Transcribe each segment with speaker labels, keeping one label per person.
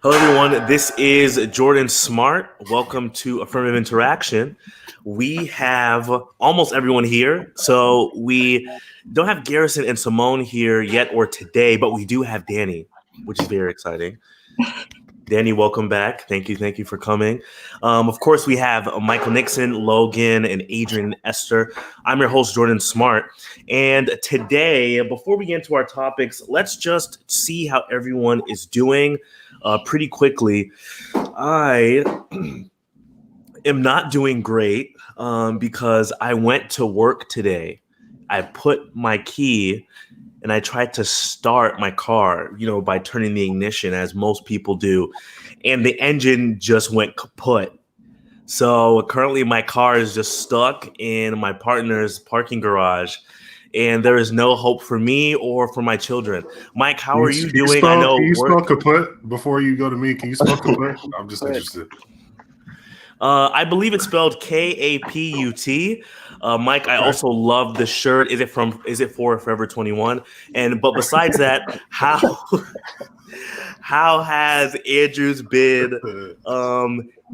Speaker 1: Hello, everyone. This is Jordan Smart. Welcome to Affirmative Interaction. We have almost everyone here. So we don't have Garrison and Simone here yet or today, but we do have Danny, which is very exciting. Danny, welcome back. Thank you. Thank you for coming. Of course, we have Michael Nixon, Logan, and Adrian and Esther. I'm your host, Jordan Smart. And today, before we get into our topics, let's just see how everyone is doing pretty quickly. I am not doing great because I went to work today. I put my key and I tried to start my car, by turning the ignition as most people do. And the engine just went kaput. So currently my car is just stuck in my partner's parking garage. And there is no hope for me or for my children. Mike, how are you doing?
Speaker 2: I know. Can you spell kaput before you go to me? Can you spell kaput? I'm just interested.
Speaker 1: I believe it's spelled Kaput. Mike, I also love the shirt. Is it for Forever 21? But besides that, how has Andrews been?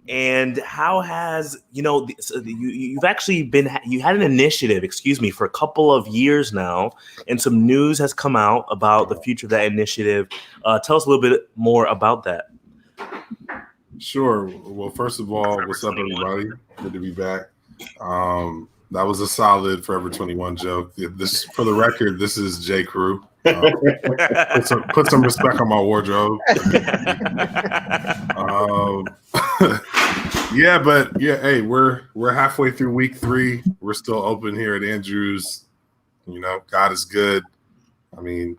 Speaker 1: And how has you've actually you had an initiative, for a couple of years now, and some news has come out about the future of that initiative. Tell us a little bit more about that.
Speaker 2: Sure. Well, first of all, what's up, everybody? Good to be back. That was a solid Forever 21 joke. This, for the record, this is J. Crew. Put some respect on my wardrobe. Hey, we're halfway through week 3. We're still open here at Andrews. God is good. I mean,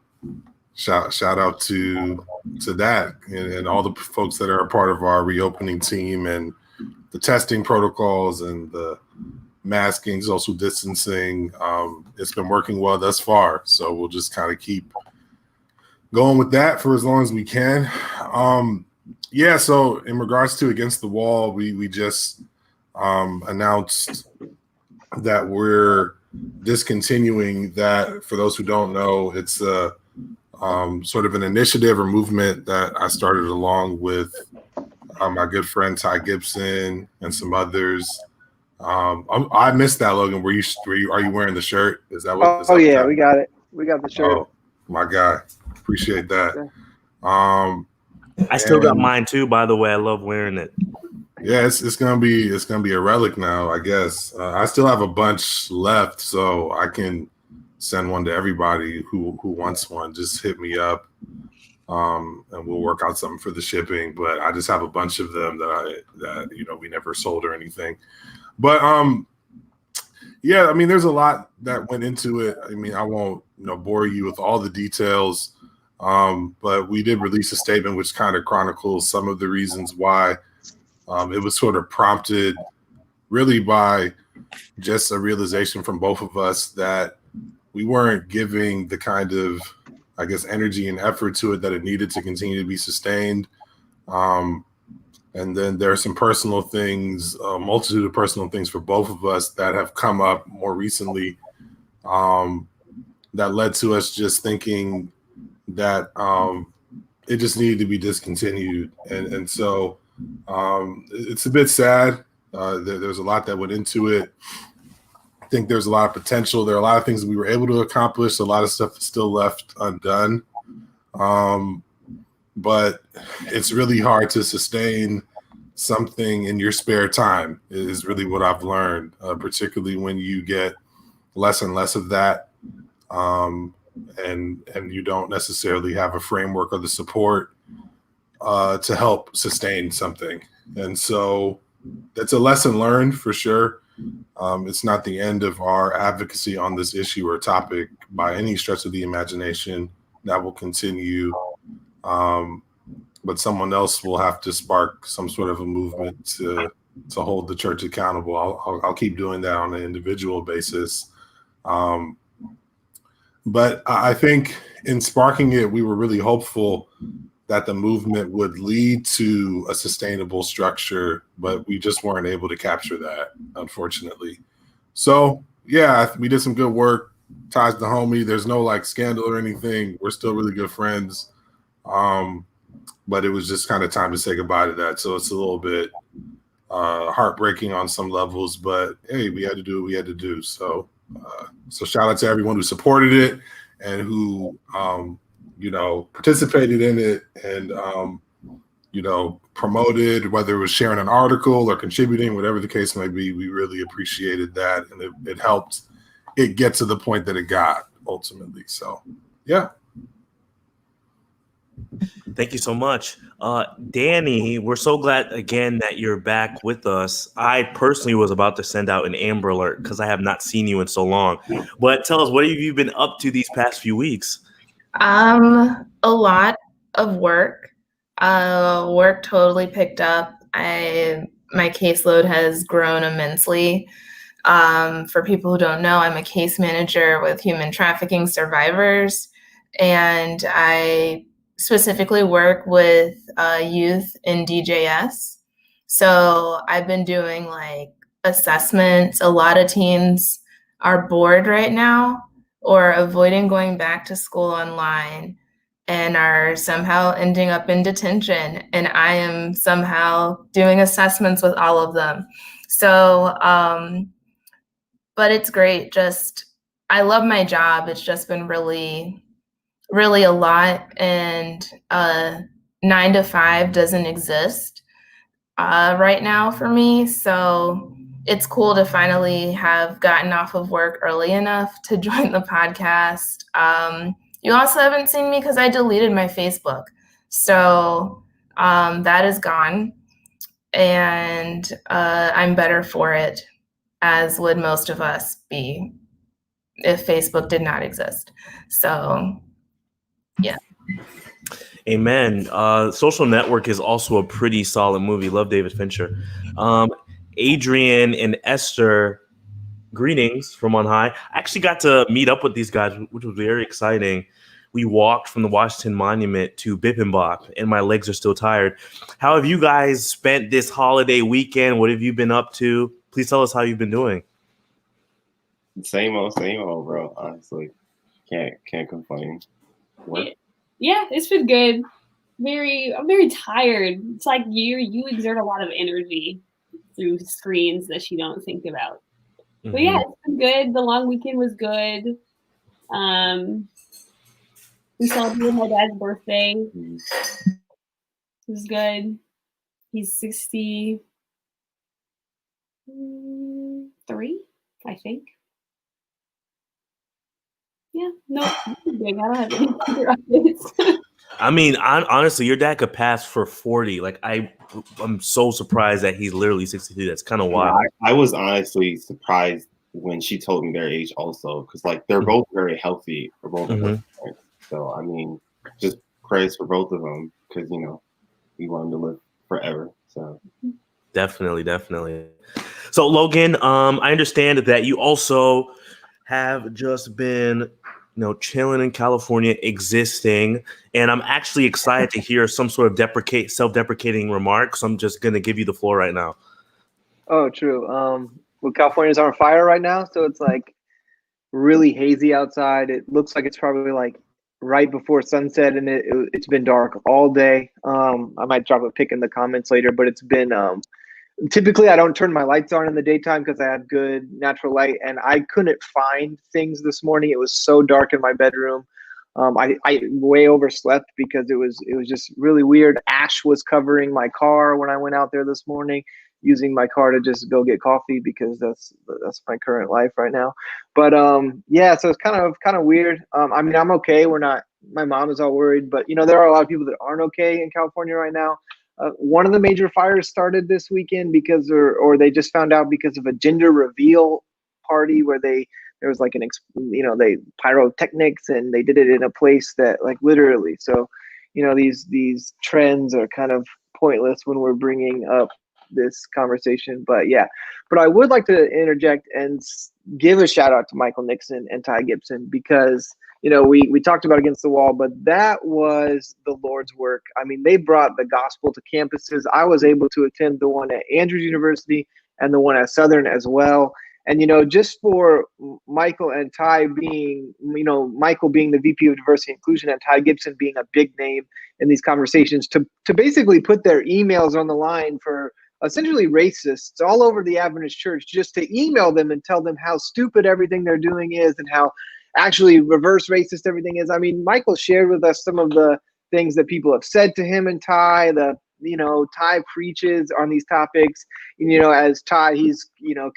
Speaker 2: shout out to that and all the folks that are a part of our reopening team and the testing protocols and the masking, social distancing. It's been working well thus far, so we'll just kind of keep going with that for as long as we can. So in regards to Against the Wall, we just announced that we're discontinuing that. For those who don't know, it's a sort of an initiative or movement that I started along with my good friend Ty Gibson and some others. I missed that, Logan. Are you wearing the shirt? Is that what?
Speaker 3: Yeah, we got it. We got the shirt.
Speaker 2: Oh, my guy, appreciate that.
Speaker 3: Yeah.
Speaker 1: I still got mine too, by the way. I love wearing it.
Speaker 2: Yeah, it's gonna be a relic now, I guess. I still have a bunch left, so I can send one to everybody who wants one. Just hit me up, and we'll work out something for the shipping. But I just have a bunch of them that we never sold or anything. But there's a lot that went into it. I mean, I won't bore you with all the details. But we did release a statement which kind of chronicles some of the reasons why. It was sort of prompted really by just a realization from both of us that we weren't giving the kind of, I guess, energy and effort to it that it needed to continue to be sustained. And then there are some personal things, a multitude of personal things for both of us that have come up more recently that led to us just thinking that it just needed to be discontinued. And so it's a bit sad. There's a lot that went into it. I think there's a lot of potential. There are a lot of things that we were able to accomplish. A lot of stuff is still left undone. But it's really hard to sustain something in your spare time is really what I've learned, particularly when you get less and less of that. And you don't necessarily have a framework or the support to help sustain something. And so that's a lesson learned for sure. It's not the end of our advocacy on this issue or topic by any stretch of the imagination. That will continue. But someone else will have to spark some sort of a movement to hold the church accountable. I'll keep doing that on an individual basis. But I think in sparking it, we were really hopeful that the movement would lead to a sustainable structure, but we just weren't able to capture that, unfortunately. So, yeah, we did some good work. Ty's the homie. There's no scandal or anything. We're still really good friends. But it was just kind of time to say goodbye to that. So it's a little bit heartbreaking on some levels, but hey, we had to do what we had to do. So so shout out to everyone who supported it and who participated in it and promoted, whether it was sharing an article or contributing, whatever the case may be. We really appreciated that, and it helped it get to the point that it got ultimately. So yeah.
Speaker 1: Thank you so much. Danny, we're so glad again that you're back with us. I personally was about to send out an Amber Alert because I have not seen you in so long. But tell us, what have you been up to these past few weeks?
Speaker 4: A lot of work. Work totally picked up. My caseload has grown immensely. For people who don't know, I'm a case manager with human trafficking survivors, and I specifically work with youth in DJS. So I've been doing like assessments. A lot of teens are bored right now or avoiding going back to school online and are somehow ending up in detention. And I am somehow doing assessments with all of them. So, but it's great. I love my job. It's just been really a lot, and 9 to 5 doesn't exist right now for me. So it's cool to finally have gotten off of work early enough to join the podcast. You also haven't seen me because I deleted my Facebook. So that is gone, and I'm better for it, as would most of us be if Facebook did not exist. So yeah.
Speaker 1: Amen. Social Network is also a pretty solid movie. Love David Fincher. Adrian and Esther, greetings from on high. I actually got to meet up with these guys, which was very exciting. We walked from the Washington Monument to Bippinbop, and my legs are still tired. How have you guys spent this holiday weekend? What have you been up to? Please tell us how you've been doing.
Speaker 5: Same old, bro. Honestly, can't complain. Work.
Speaker 6: Yeah, it's been good. I'm very tired. It's like you exert a lot of energy through screens that you don't think about. Mm-hmm. But yeah, it's been good. The long weekend was good. We celebrated my dad's birthday. It was good. He's 63, I think. Yeah, no, big. I don't have any other updates.
Speaker 1: I mean, honestly, your dad could pass for 40. Like, I'm so surprised that he's literally 62. That's kind of wild.
Speaker 5: Yeah, I was honestly surprised when she told me their age also, because like they're both very healthy for both of them. So I mean, just praise for both of them, because we want them to live forever. So
Speaker 1: definitely. So Logan, I understand that you also have just been chilling in California, existing, and I'm actually excited to hear some sort of self-deprecating remarks. I'm just gonna give you the floor right now.
Speaker 3: Oh, true. Well, California's on fire right now, so it's like really hazy outside. It looks like it's probably like right before sunset, and it's been dark all day. I might drop a pic in the comments later, but it's been typically I don't turn my lights on in the daytime because I have good natural light, and I couldn't find things this morning. It was so dark in my bedroom. I way overslept because it was just really weird. Ash was covering my car when I went out there this morning, using my car to just go get coffee because that's my current life right now. But yeah, so it's kind of weird. I mean, I'm okay. My mom is all worried, but there are a lot of people that aren't okay in California right now. One of the major fires started this weekend because, or they just found out because of a gender reveal party where there was like they pyrotechnics, and they did it in a place that like literally. So, these trends are kind of pointless when we're bringing up this conversation. But yeah, but I would like to interject and give a shout out to Michael Nixon and Ty Gibson, because we talked about Against the Wall, but that was the Lord's work. I mean, they brought the gospel to campuses. I was able to attend the one at Andrews University and the one at Southern as well. And, just for Michael and Ty being, Michael being the VP of Diversity and Inclusion and Ty Gibson being a big name in these conversations, to basically put their emails on the line for essentially racists all over the Adventist church, just to email them and tell them how stupid everything they're doing is and how actually reverse racist everything is. I mean, Michael shared with us some of the things that people have said to him and Ty, Ty preaches on these topics. As Ty, he's,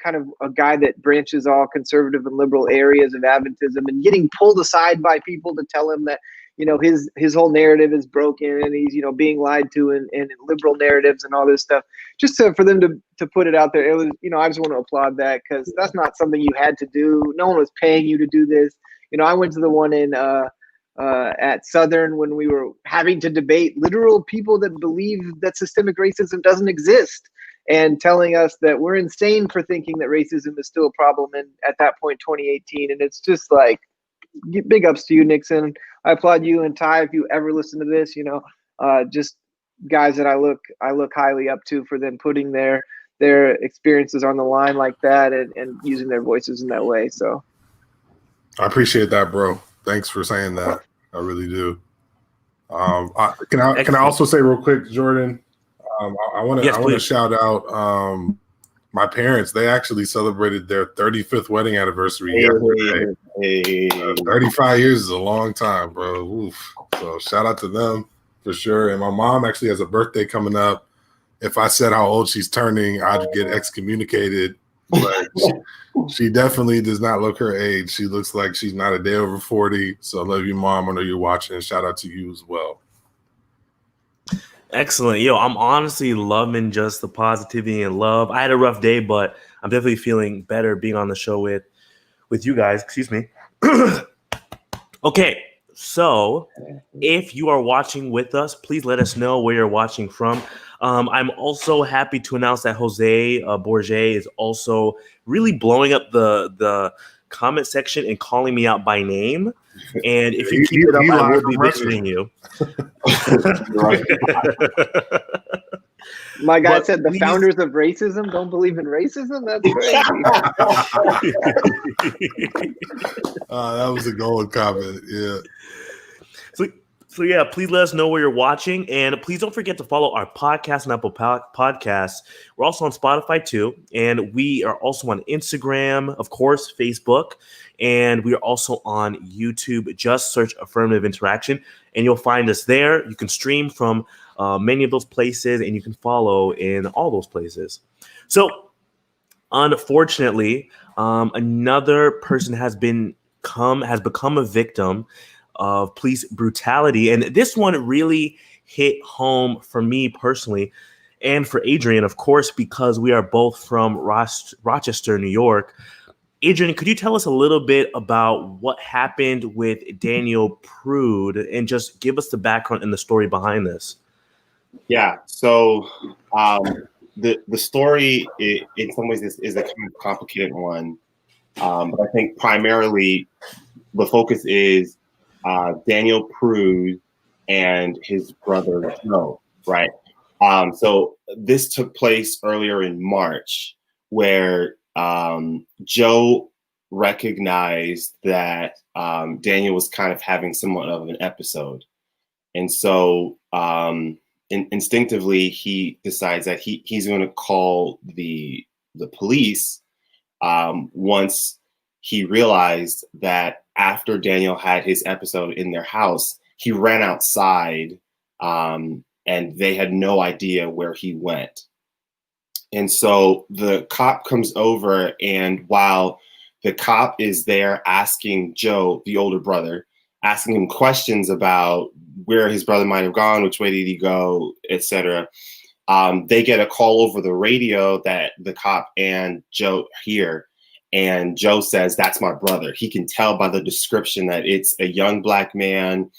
Speaker 3: kind of a guy that branches all conservative and liberal areas of Adventism, and getting pulled aside by people to tell him that, his whole narrative is broken and he's, being lied to in liberal narratives and all this stuff. Just for them to put it out there, it was, I just want to applaud that, because that's not something you had to do. No one was paying you to do this. I went to the one in at Southern when we were having to debate literal people that believe that systemic racism doesn't exist, and telling us that we're insane for thinking that racism is still a problem in, at that point, 2018. And it's just like, big ups to you, Nixon. I applaud you and Ty, if you ever listen to this, just guys that I look highly up to for them putting their experiences on the line like that, and using their voices in that way. So
Speaker 2: I appreciate that, bro. Thanks for saying that. I really do. Can I also say real quick, Jordan? I want to shout out my parents. They actually celebrated their 35th wedding anniversary yesterday. 35 years is a long time, bro. Oof. So shout out to them for sure. And my mom actually has a birthday coming up. If I said how old she's turning, I'd get excommunicated. But she definitely does not look her age. She looks like she's not a day over 40. So I love you, Mom. I know you're watching. Shout out to you as well.
Speaker 1: Excellent. Yo, I'm honestly loving just the positivity and love. I had a rough day, but I'm definitely feeling better being on the show with you guys. Excuse me. Okay, so if you are watching with us, please let us know where you're watching from. I'm also happy to announce that Jose Bourget is also really blowing up the comment section and calling me out by name. And if you keep it up, I will be visiting you.
Speaker 3: My guy said the founders of racism don't believe in racism. That's crazy.
Speaker 2: That was a golden comment. Yeah.
Speaker 1: So yeah, please let us know where you're watching, and please don't forget to follow our podcast on Apple Podcasts. We're also on Spotify too, and we are also on Instagram, of course, Facebook, and we are also on YouTube. Just search Affirmative Interaction, and you'll find us there. You can stream from many of those places, and you can follow in all those places. So, unfortunately, another person has become a victim of police brutality. And this one really hit home for me personally, and for Adrian, of course, because we are both from Rochester, New York. Adrian, could you tell us a little bit about what happened with Daniel Prude and just give us the background and the story behind this?
Speaker 5: Yeah, so the story in some ways is a kind of complicated one. But I think primarily the focus is Daniel Prude and his brother Joe, right? So this took place earlier in March, where Joe recognized that Daniel was kind of having somewhat of an episode. And so instinctively, he decides that he's going to call the police once he realized that after Daniel had his episode in their house, he ran outside and they had no idea where he went. And so the cop comes over, and while the cop is there asking Joe, the older brother, asking him questions about where his brother might have gone, which way did he go, etc., they get a call over the radio that the cop and Joe hear. And Joe says, "That's my brother." He can tell by the description that it's a young black man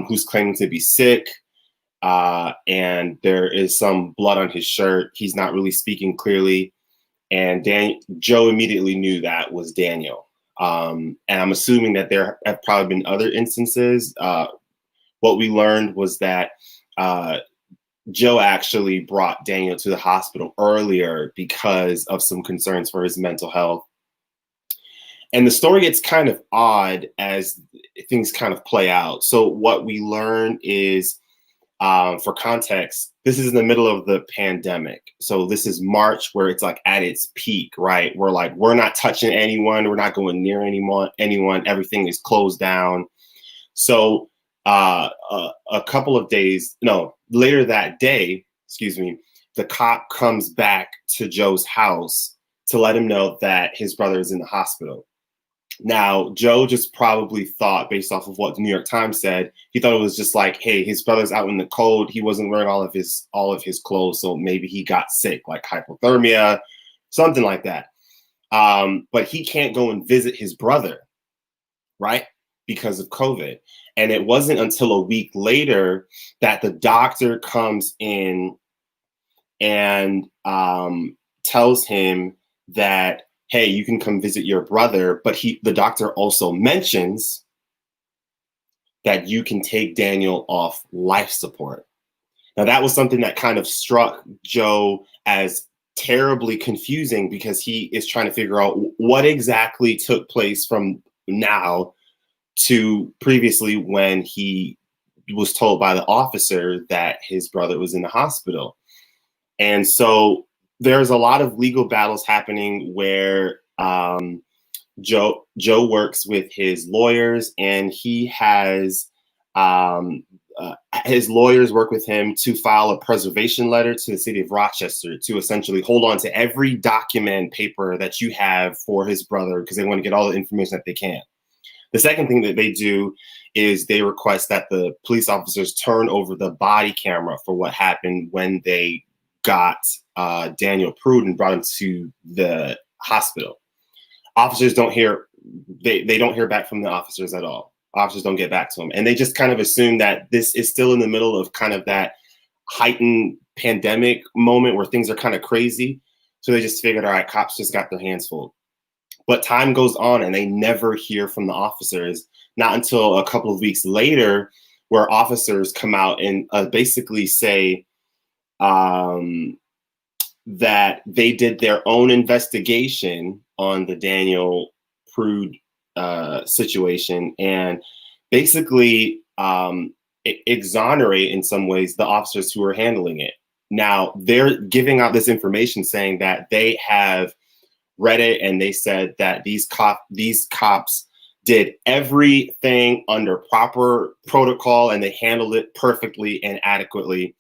Speaker 5: who's claiming to be sick. And there is some blood on his shirt. He's not really speaking clearly. And Joe immediately knew that was Daniel. And I'm assuming that there have probably been other instances. What we learned was that Joe actually brought Daniel to the hospital earlier because of some concerns for his mental health. And the story gets kind of odd as things kind of play out. So what we learn is, for context, this is in the middle of the pandemic. So this is March, where it's like at its peak, right? We're like, we're not touching anyone. We're not going near anyone. Everything is closed down. So a couple of days, no, later that day, the cop comes back to Joe's house to let him know that his brother is in the hospital. Now, Joe just probably thought, based off of what the New York Times said, he thought it was just like, hey, his brother's out in the cold. He wasn't wearing all of his clothes, so maybe he got sick, like hypothermia, something like that. But he can't go and visit his brother, right? Because of COVID. And it wasn't until a week later that the doctor comes in and tells him that, hey, you can come visit your brother. But the doctor also mentions that you can take Daniel off life support. Now, that was something that kind of struck Joe as terribly confusing, because he is trying to figure out what exactly took place from now to previously, when he was told by the officer that his brother was in the hospital. And so there's a lot of legal battles happening where Joe works with his lawyers, and he has his lawyers work with him to file a preservation letter to the city of Rochester to essentially hold on to every document paper that you have for his brother, because they want to get all the information that they can. The second thing that they do is they request that the police officers turn over the body camera for what happened when they got Daniel Prude and brought him to the hospital. Officers don't hear, they don't hear back from the officers at all. Officers don't get back to them. And they just kind of assume that this is still in the middle of kind of that heightened pandemic moment where things are kind of crazy. So they just figured, all right, cops just got their hands full. But time goes on and they never hear from the officers, not until a couple of weeks later, where officers come out and basically say that they did their own investigation on the Daniel Prude situation, and basically exonerate in some ways the officers who are handling it. Now, they're giving out this information saying that they have read it, and they said that these cops did everything under proper protocol and they handled it perfectly and adequately.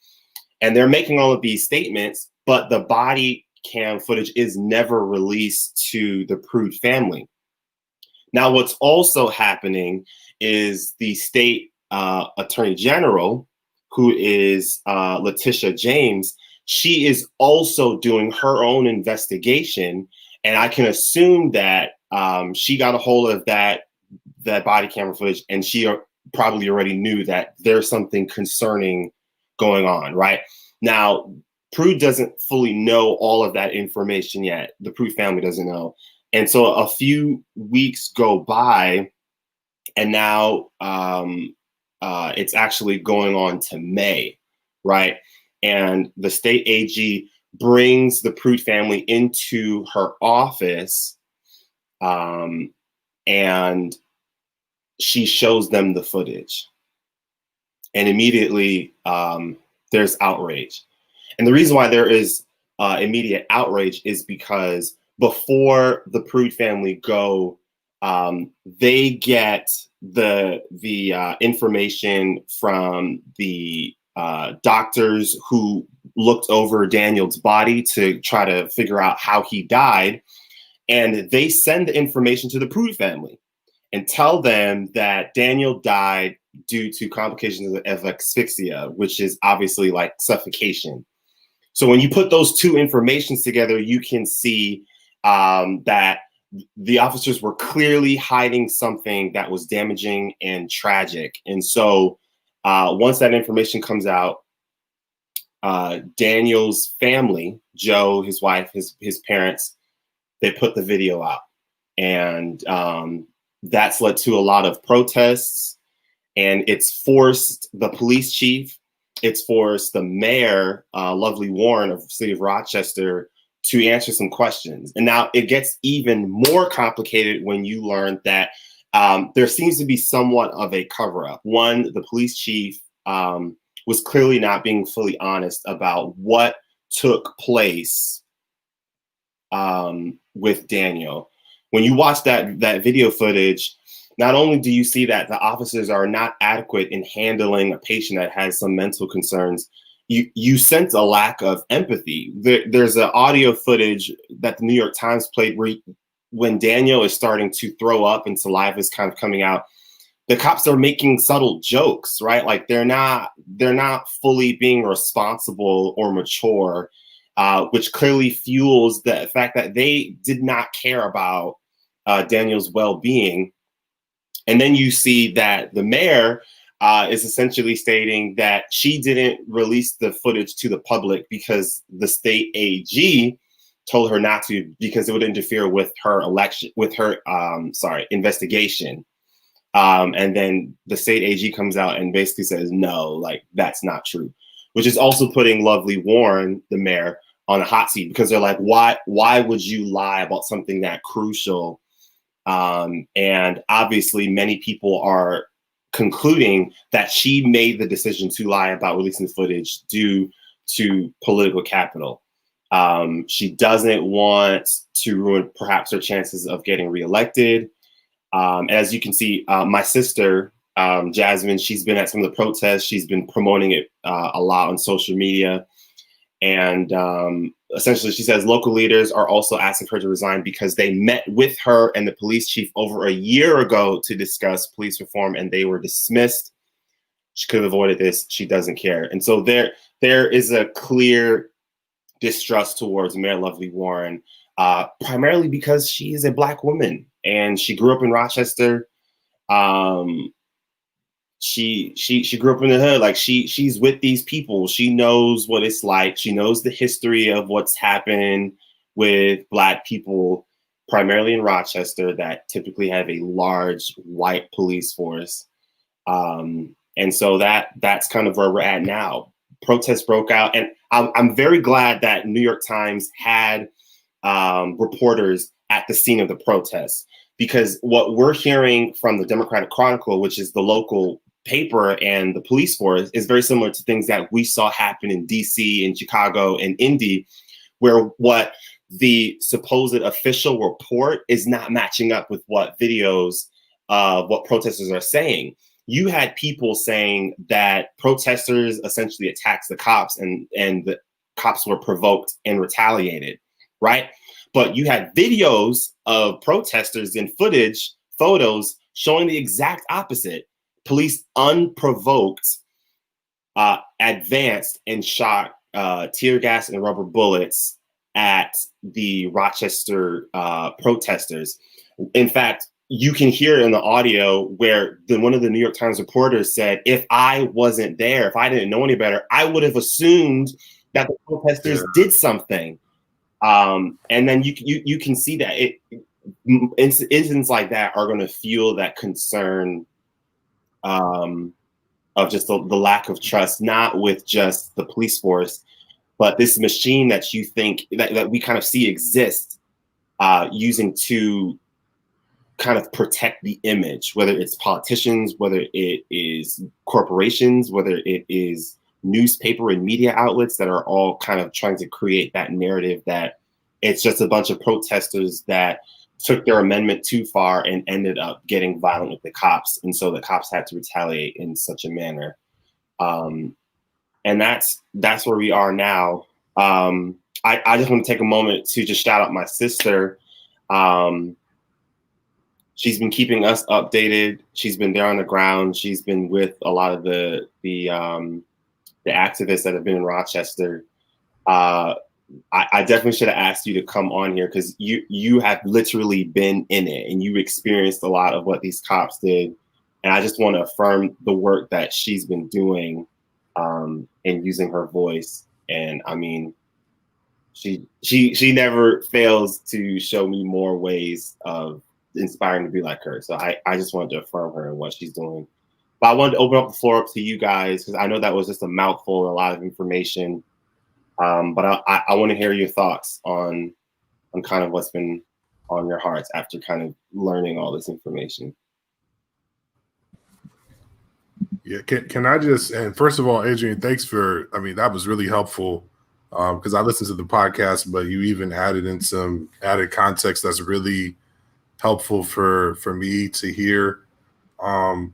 Speaker 5: And they're making all of these statements, but the body cam footage is never released to the Prude family. Now, what's also happening is the state attorney general, who is Letitia James, she is also doing her own investigation. And I can assume that she got a hold of that body camera footage, and she probably already knew that there's something concerning going on, right? Now, Prude doesn't fully know all of that information yet. The Prude family doesn't know. And so a few weeks go by, and now it's actually going on to May, right? And the state AG brings the Prude family into her office, and she shows them the footage. And immediately there's outrage. And the reason why there is immediate outrage is because before the Prude family go, they get the information from the doctors who looked over Daniel's body to try to figure out how he died. And they send the information to the Prude family and tell them that Daniel died due to complications of asphyxia, which is obviously like suffocation. So when you put those two informations together, you can see that the officers were clearly hiding something that was damaging and tragic. And so once that information comes out, Daniel's family, Joe, his wife, his parents, they put the video out. And that's led to a lot of protests. And it's forced the police chief, it's forced the mayor, Lovely Warren of the city of Rochester, to answer some questions. And now it gets even more complicated when you learn that there seems to be somewhat of a cover-up. One, the police chief was clearly not being fully honest about what took place with Daniel. When you watch that video footage, not only do you see that the officers are not adequate in handling a patient that has some mental concerns, you sense a lack of empathy. There's an audio footage that the New York Times played where when Daniel is starting to throw up and saliva is kind of coming out, the cops are making subtle jokes, right? Like they're not fully being responsible or mature, which clearly fuels the fact that they did not care about Daniel's well-being. And then you see that the mayor is essentially stating that she didn't release the footage to the public because the state AG told her not to, because it would interfere with her investigation. And then the state AG comes out and basically says, no, like that's not true, which is also putting Lovely Warren, the mayor, on a hot seat, because they're like, why would you lie about something that crucial? And obviously many people are concluding that she made the decision to lie about releasing the footage due to political capital. She doesn't want to ruin perhaps her chances of getting reelected. As you can see, my sister, Jasmine, she's been at some of the protests. She's been promoting it a lot on social media. And essentially, she says local leaders are also asking her to resign because they met with her and the police chief over a year ago to discuss police reform, and they were dismissed. She could have avoided this. She doesn't care. And so there is a clear distrust towards Mayor Lovely Warren, primarily because she is a Black woman and she grew up in Rochester. She grew up in the hood. Like she's with these people. She knows what it's like. She knows the history of what's happened with Black people, primarily in Rochester, that typically have a large white police force. And so that's kind of where we're at now. Protests broke out, and I'm very glad that New York Times had reporters at the scene of the protests, because what we're hearing from the Democratic Chronicle, which is the local paper, and the police force is very similar to things that we saw happen in DC, in Chicago, and Indy, where what the supposed official report is not matching up with what videos of what protesters are saying. You had people saying that protesters essentially attacked the cops and the cops were provoked and retaliated, right? But you had videos of protesters and photos showing the exact opposite. Police unprovoked advanced and shot tear gas and rubber bullets at the Rochester protesters. In fact, you can hear in the audio where one of the New York Times reporters said, if I wasn't there, if I didn't know any better, I would have assumed that the protesters did something. And then you can see that incidents like that are going to fuel that concern of just the lack of trust, not with just the police force, but this machine that you think that we kind of see exist, using to kind of protect the image, whether it's politicians, whether it is corporations, whether it is newspaper and media outlets that are all kind of trying to create that narrative that it's just a bunch of protesters that took their amendment too far and ended up getting violent with the cops. And so the cops had to retaliate in such a manner. And that's where we are now. I just want to take a moment to just shout out my sister. She's been keeping us updated. She's been there on the ground. She's been with a lot of the activists that have been in Rochester. I definitely should have asked you to come on here because you have literally been in it and you experienced a lot of what these cops did. And I just want to affirm the work that she's been doing and using her voice. And I mean, she never fails to show me more ways of inspiring to be like her. So I just wanted to affirm her and what she's doing. But I wanted to open up the floor up to you guys because I know that was just a mouthful, a lot of information. But I want to hear your thoughts on kind of what's been on your hearts after kind of learning all this information.
Speaker 2: Yeah, can I just, and first of all, Adrian, thanks for, I mean, that was really helpful because I listened to the podcast, but you even added in some added context that's really helpful for me to hear. And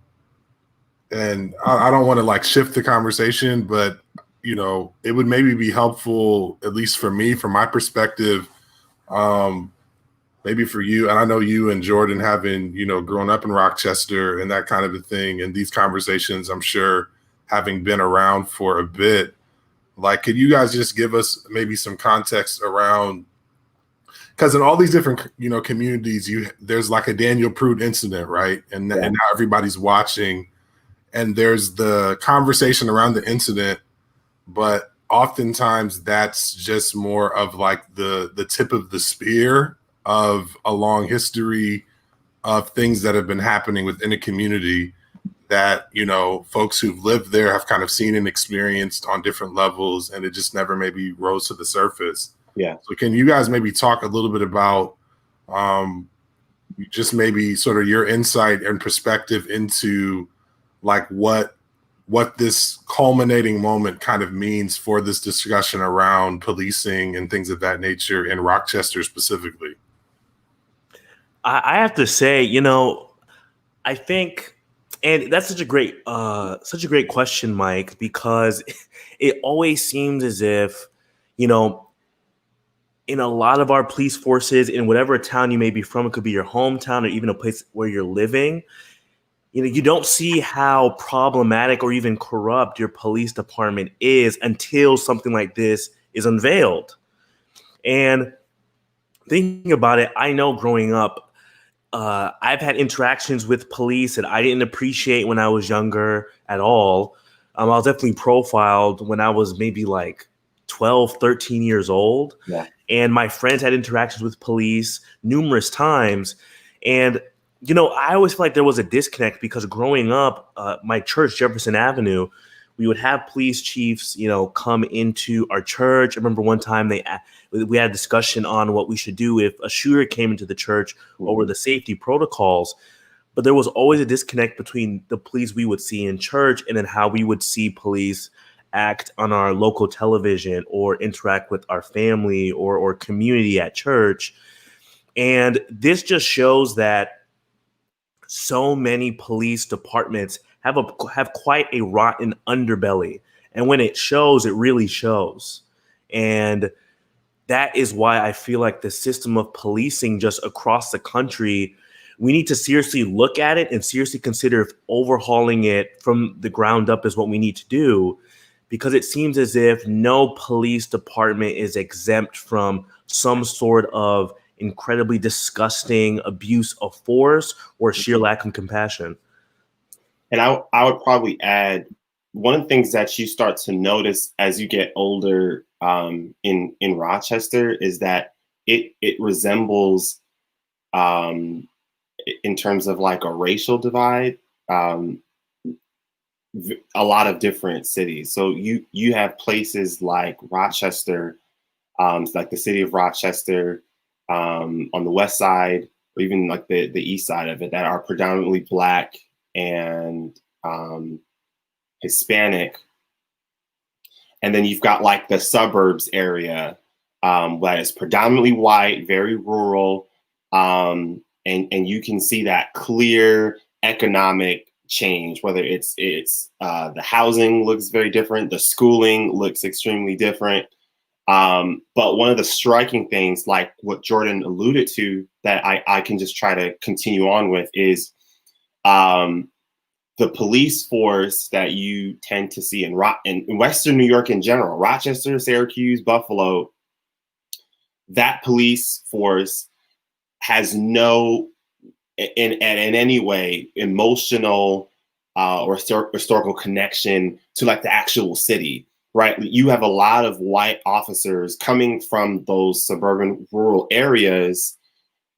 Speaker 2: I don't want to like shift the conversation, but you know, it would maybe be helpful, at least for me, from my perspective, maybe for you. And I know you and Jordan having, you know, grown up in Rochester and that kind of a thing. And these conversations, I'm sure, having been around for a bit, like, could you guys just give us maybe some context around, because in all these different, you know, communities, there's like a Daniel Prude incident, right? And now everybody's watching, and there's the conversation around the incident, but oftentimes that's just more of like the tip of the spear of a long history of things that have been happening within a community that, you know, folks who've lived there have kind of seen and experienced on different levels, and it just never maybe rose to the surface.
Speaker 5: Yeah.
Speaker 2: So can you guys maybe talk a little bit about just maybe sort of your insight and perspective into like what this culminating moment kind of means for this discussion around policing and things of that nature in Rochester specifically?
Speaker 1: I have to say, you know, I think, and that's such a great question, Mike, because it always seems as if, you know, in a lot of our police forces, in whatever town you may be from, it could be your hometown or even a place where you're living, you know, you don't see how problematic or even corrupt your police department is until something like this is unveiled. And thinking about it, I know growing up, I've had interactions with police that I didn't appreciate when I was younger at all. I was definitely profiled when I was maybe like 12, 13 years old.
Speaker 5: Yeah.
Speaker 1: And my friends had interactions with police numerous times. And, you know, I always feel like there was a disconnect because growing up, my church, Jefferson Avenue, we would have police chiefs, you know, come into our church. I remember one time we had a discussion on what we should do if a shooter came into the church, what were the safety protocols. But there was always a disconnect between the police we would see in church and then how we would see police act on our local television or interact with our family or community at church. And this just shows that so many police departments have quite a rotten underbelly. And when it shows, it really shows. And that is why I feel like the system of policing just across the country, we need to seriously look at it and seriously consider if overhauling it from the ground up is what we need to do, because it seems as if no police department is exempt from some sort of incredibly disgusting abuse of force or sheer lack of compassion.
Speaker 5: And I would probably add, one of the things that you start to notice as you get older in Rochester is that it resembles, in terms of like a racial divide, a lot of different cities. So you have places like Rochester, like the city of Rochester, on the west side, or even like the east side of it, that are predominantly Black and Hispanic. And then you've got like the suburbs area that is predominantly white, very rural. And you can see that clear economic change, whether it's the housing looks very different, the schooling looks extremely different. But one of the striking things, like what Jordan alluded to, that I can just try to continue on with is the police force that you tend to see in Western New York in general, Rochester, Syracuse, Buffalo. That police force has no, in any way, emotional or historical connection to like the actual city. Right, you have a lot of white officers coming from those suburban rural areas,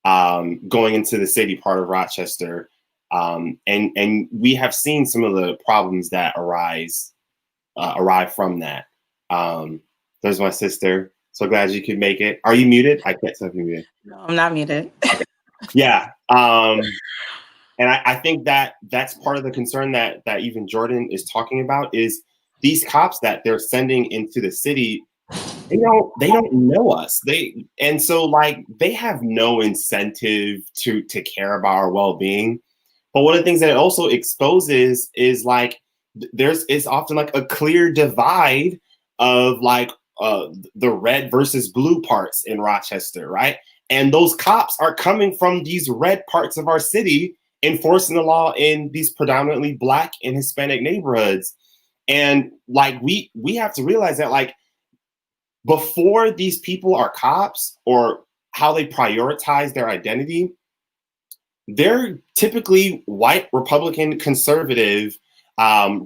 Speaker 5: going into the city part of Rochester, and we have seen some of the problems that arrive from that. There's my sister. So glad you could make it. Are you muted? I can't tell if you're muted.
Speaker 7: No, I'm not muted.
Speaker 5: Yeah. And I think that that's part of the concern that even Jordan is talking about is these cops that they're sending into the city. They don't know us. So like they have no incentive to care about our well-being. But one of the things that it also exposes is like is often like a clear divide of like the red versus blue parts in Rochester, right? And those cops are coming from these red parts of our city, enforcing the law in these predominantly Black and Hispanic neighborhoods. And like we have to realize that like before these people are cops or how they prioritize their identity, they're typically white, Republican, conservative,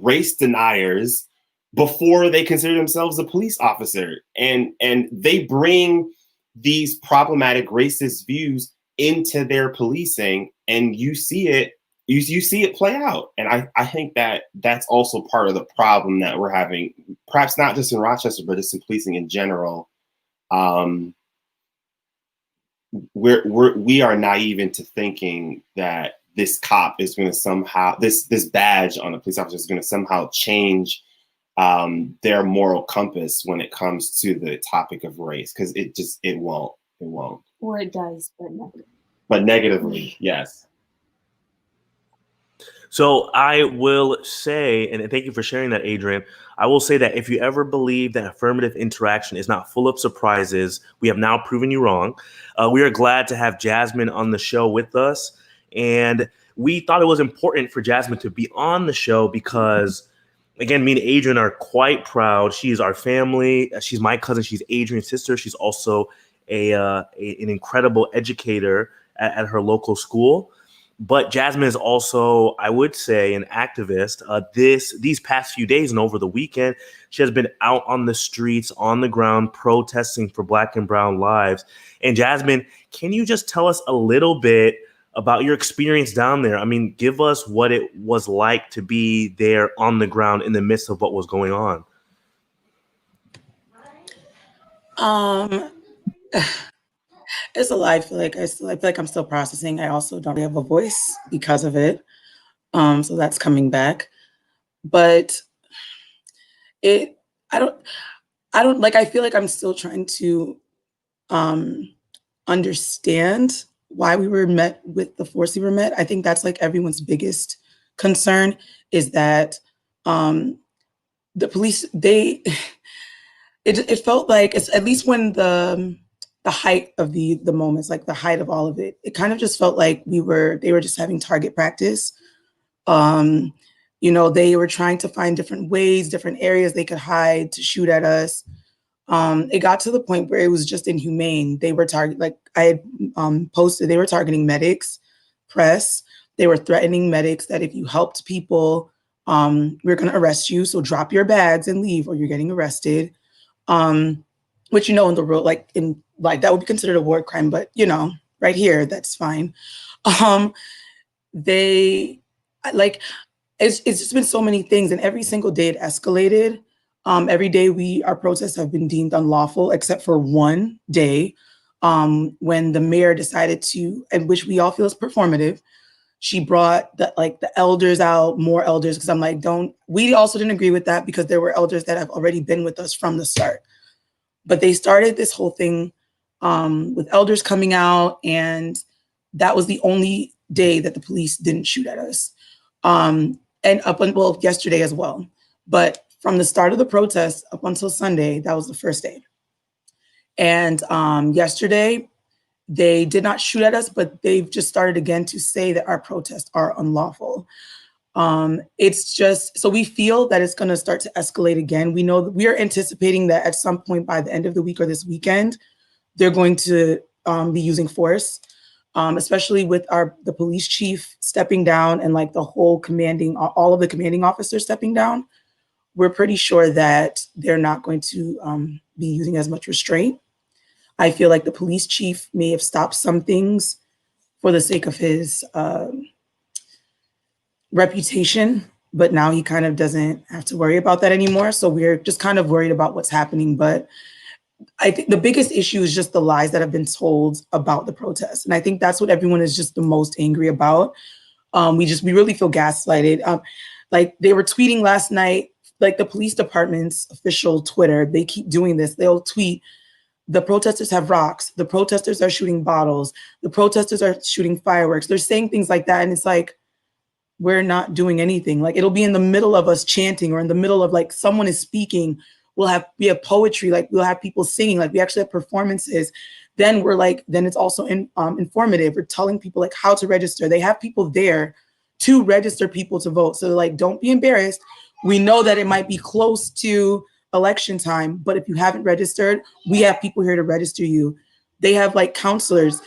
Speaker 5: race deniers before they consider themselves a police officer. And they bring these problematic racist views into their policing, and you see it play out. And I think that that's also part of the problem that we're having, perhaps not just in Rochester, but just in policing in general. We are naive into thinking that this cop is going to somehow, this badge on a police officer is going to somehow change their moral compass when it comes to the topic of race, because it won't.
Speaker 6: Or it does, but negatively.
Speaker 5: But negatively, yes.
Speaker 1: So I will say, and thank you for sharing that, Adrian, I will say that if you ever believe that affirmative interaction is not full of surprises, we have now proven you wrong. We are glad to have Jasmine on the show with us. And we thought it was important for Jasmine to be on the show because, again, me and Adrian are quite proud. She is our family. She's my cousin. She's Adrian's sister. She's also an incredible educator at her local school. But Jasmine is also, I would say, an activist. These past few days and over the weekend, she has been out on the streets, on the ground, protesting for Black and brown lives. And Jasmine, can you just tell us a little bit about your experience down there? I mean, give us what it was like to be there on the ground in the midst of what was going on.
Speaker 7: It's a lot. I feel like I'm still processing. I also don't have a voice because of it. So that's coming back. But I feel like I'm still trying to understand why we were met with the force we were met. I think that's like everyone's biggest concern is that the police, it felt like, it's at least when the height of the moments, like the height of all of it, it kind of just felt like they were just having target practice. They were trying to find different ways, different areas they could hide to shoot at us. It got to the point where it was just inhumane. They were I had posted, they were targeting medics, press. They were threatening medics that if you helped people, we're going to arrest you. So drop your bags and leave or you're getting arrested. Which, in the real, that would be considered a war crime, but right here, that's fine. It's just been so many things, and every single day it escalated. Every day our protests have been deemed unlawful, except for one day, when the mayor decided to, and which we all feel is performative. She brought the elders out, more elders, because I'm like, we also didn't agree with that because there were elders that have already been with us from the start. But they started this whole thing with elders coming out, and that was the only day that the police didn't shoot at us. And yesterday as well. But from the start of the protest up until Sunday, that was the first day. And yesterday, they did not shoot at us, but they've just started again to say that our protests are unlawful. It's just, so we feel that it's going to start to escalate again. We know that we are anticipating that at some point by the end of the week or this weekend, they're going to be using force, especially with the police chief stepping down and the whole all of the commanding officers stepping down. We're pretty sure that they're not going to be using as much restraint. I feel like the police chief may have stopped some things for the sake of his reputation but now he kind of doesn't have to worry about that anymore. So we're just kind of worried about what's happening. But I think the biggest issue is just the lies that have been told about the protests. And I think that's what everyone is just the most angry about. We really feel gaslighted. Like they were tweeting last night, like the police department's official Twitter, they keep doing this. They'll tweet, the protesters have rocks. The protesters are shooting bottles. The protesters are shooting fireworks. They're saying things like that. And it's like, we're not doing anything. Like it'll be in the middle of us chanting or in the middle of like someone is speaking. We have poetry, like we'll have people singing, like we actually have performances. Then it's also informative. We're telling people like how to register. They have people there to register people to vote. So like, don't be embarrassed. We know that it might be close to election time, but if you haven't registered, we have people here to register you. They have like counselors.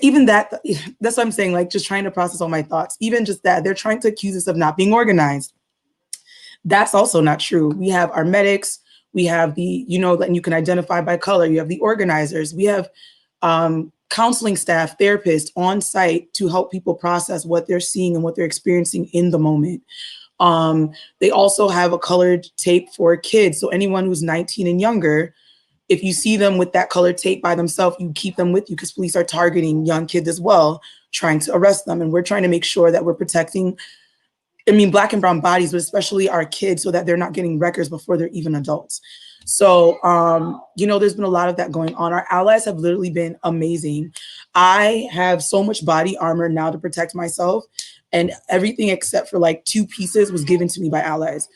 Speaker 7: Even that's what I'm saying, like just trying to process all my thoughts. Even just that, they're trying to accuse us of not being organized. That's also not true. We have our medics, we have the, and you can identify by color, you have the organizers, we have counseling staff, therapists on site to help people process what they're seeing and what they're experiencing in the moment. They also have a colored tape for kids. So anyone who's 19 and younger, if you see them with that colored tape by themselves, you keep them with you because police are targeting young kids as well, trying to arrest them. And we're trying to make sure that we're protecting, Black and brown bodies, but especially our kids so that they're not getting records before they're even adults. So, there's been a lot of that going on. Our allies have literally been amazing. I have so much body armor now to protect myself, and everything except for like 2 pieces was given to me by allies.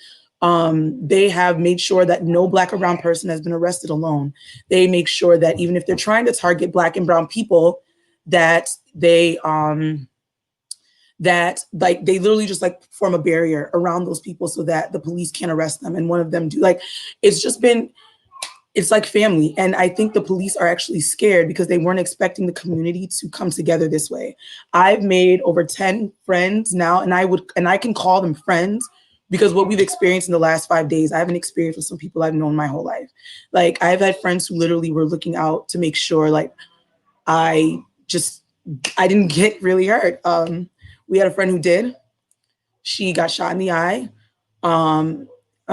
Speaker 7: They have made sure that no Black or brown person has been arrested alone. They make sure that even if they're trying to target Black and brown people, that they they literally just like form a barrier around those people so that the police can't arrest them. And one of them it's like family. And I think the police are actually scared because they weren't expecting the community to come together this way. I've made over 10 friends now, and I can call them friends because what we've experienced in the last 5 days, I haven't experienced with some people I've known my whole life. Like I've had friends who literally were looking out to make sure like I didn't get really hurt. We had a friend who did. She got shot in the eye.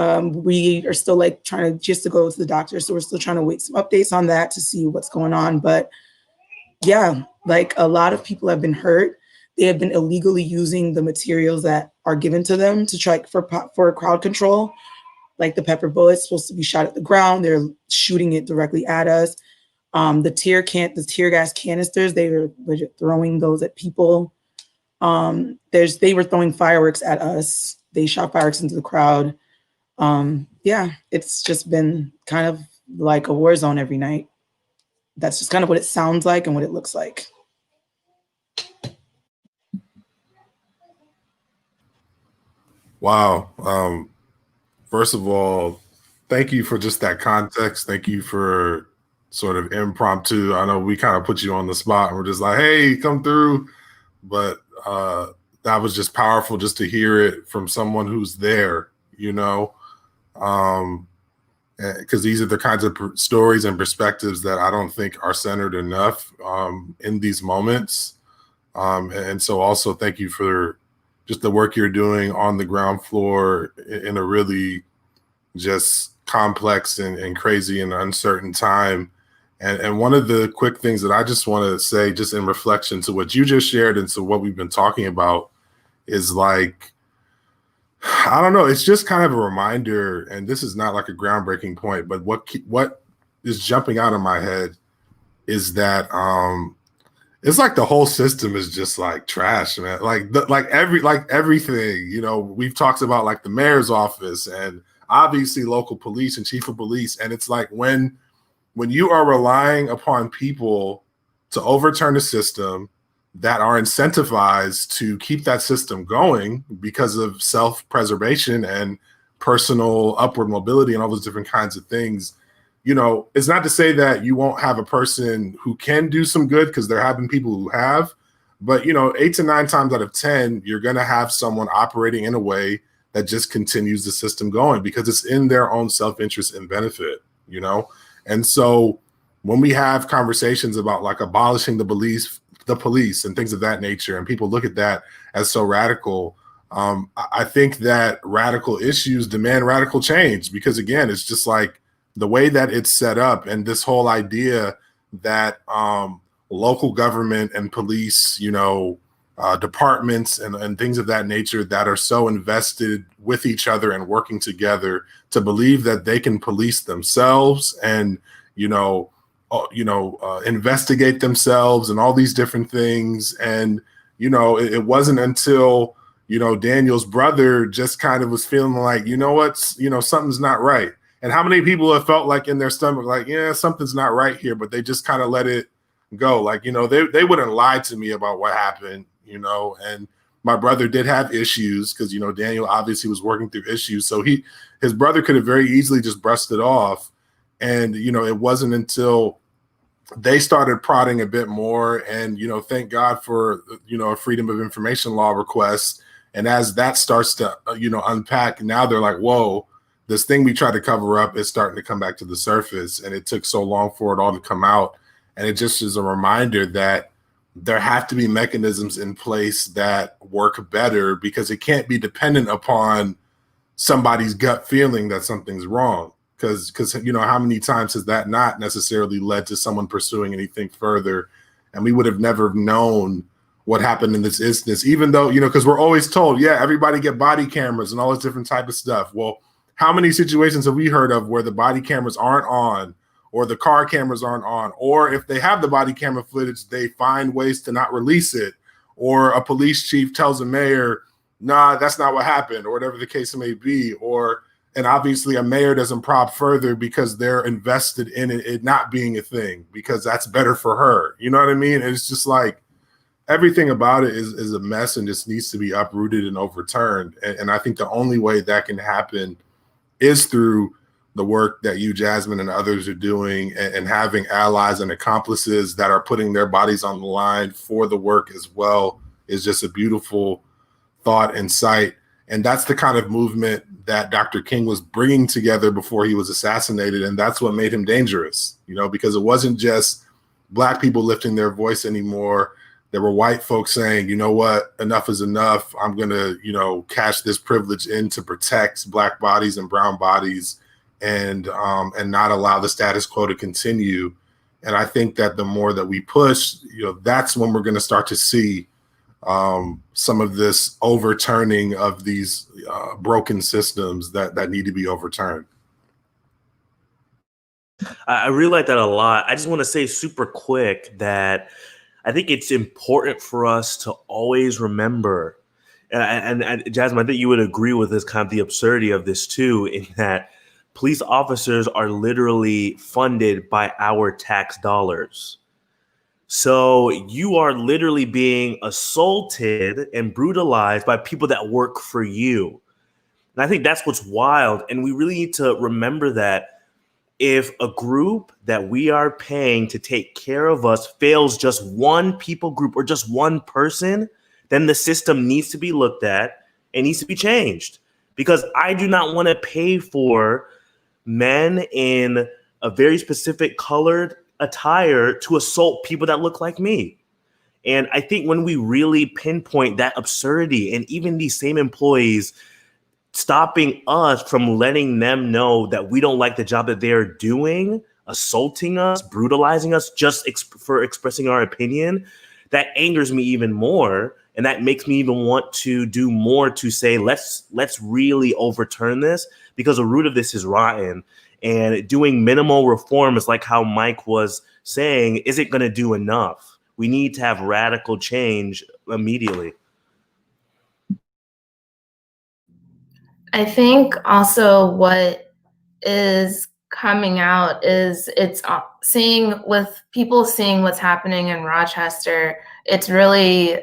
Speaker 7: We are still like trying to go to the doctor. So we're still trying to wait some updates on that to see what's going on. But yeah, like a lot of people have been hurt. They have been illegally using the materials that are given to them to try for crowd control. Like the pepper bullets supposed to be shot at the ground. They're shooting it directly at us. The tear gas canisters, they were legit throwing those at people. They were throwing fireworks at us. They shot fireworks into the crowd. It's just been kind of like a war zone every night. That's just kind of what it sounds like and what it looks like.
Speaker 2: Wow. First of all, thank you for just that context. Thank you for sort of impromptu. I know we kind of put you on the spot and we're just like, hey, come through. But that was just powerful just to hear it from someone who's there, because these are the kinds of stories and perspectives that I don't think are centered enough in these moments. And so also thank you for just the work you're doing on the ground floor in a really just complex and crazy and uncertain time. And one of the quick things that I just want to say, just in reflection to what you just shared and to what we've been talking about, is like, I don't know, it's just kind of a reminder, and this is not like a groundbreaking point, but what is jumping out of my head is that it's like the whole system is just like trash, man. Like everything, we've talked about like the mayor's office and obviously local police and chief of police, and it's like when you are relying upon people to overturn the system that are incentivized to keep that system going because of self-preservation and personal upward mobility and all those different kinds of things, it's not to say that you won't have a person who can do some good, because there have been people who have, but 8 to 9 times out of 10, you're going to have someone operating in a way that just continues the system going because it's in their own self-interest and benefit, And so when we have conversations about like abolishing the police and things of that nature, and people look at that as so radical, I think that radical issues demand radical change because, again, it's just like the way that it's set up and this whole idea that local government and police, departments and things of that nature that are so invested with each other and working together to believe that they can police themselves and, investigate themselves and all these different things. And, it wasn't until, Daniel's brother just kind of was feeling like, something's not right. And how many people have felt like in their stomach, like, yeah, something's not right here, but they just kind of let it go. Like, they wouldn't lie to me about what happened, and my brother did have issues because, Daniel obviously was working through issues. So his brother could have very easily just brushed it off. And, it wasn't until they started prodding a bit more and, thank God for, a freedom of information law request. And as that starts to, unpack, now they're like, whoa, this thing we tried to cover up is starting to come back to the surface. And it took so long for it all to come out. And it just is a reminder that there have to be mechanisms in place that work better because it can't be dependent upon somebody's gut feeling that something's wrong. Because how many times has that not necessarily led to someone pursuing anything further? And we would have never known what happened in this instance, even though, because we're always told, yeah, everybody get body cameras and all this different type of stuff. Well, how many situations have we heard of where the body cameras aren't on or the car cameras aren't on, or if they have the body camera footage, they find ways to not release it, or a police chief tells a mayor, nah, that's not what happened, or whatever the case may be, and obviously a mayor doesn't prod further because they're invested in it not being a thing because that's better for her. You know what I mean? And it's just like everything about it is a mess and just needs to be uprooted and overturned. And I think the only way that can happen is through the work that you, Jasmine, and others are doing and having allies and accomplices that are putting their bodies on the line for the work as well is just a beautiful thought and sight. And that's the kind of movement that Dr. King was bringing together before he was assassinated. And that's what made him dangerous, because it wasn't just Black people lifting their voice anymore. There were white folks saying, you know what, enough is enough. I'm going to, cash this privilege in to protect Black bodies and brown bodies and not allow the status quo to continue. And I think that the more that we push, that's when we're going to start to see some of this overturning of these broken systems that need to be overturned.
Speaker 1: I really like that a lot. I just want to say super quick that I think it's important for us to always remember, and Jasmine, I think you would agree with this kind of the absurdity of this too, in that police officers are literally funded by our tax dollars. So you are literally being assaulted and brutalized by people that work for you. And I think that's what's wild. And we really need to remember that if a group that we are paying to take care of us fails just one people group or just one person, then the system needs to be looked at and needs to be changed. Because I do not want to pay for men in a very specific colored attire to assault people that look like me. And I think when we really pinpoint that absurdity and even these same employees stopping us from letting them know that we don't like the job that they're doing, assaulting us, brutalizing us just for expressing our opinion, that angers me even more. And that makes me even want to do more to say, let's really overturn this because the root of this is rotten. And doing minimal reforms, like how Mike was saying, isn't going to do enough. We need to have radical change immediately.
Speaker 4: I think also what is coming out is it's seeing what's happening in Rochester. It's really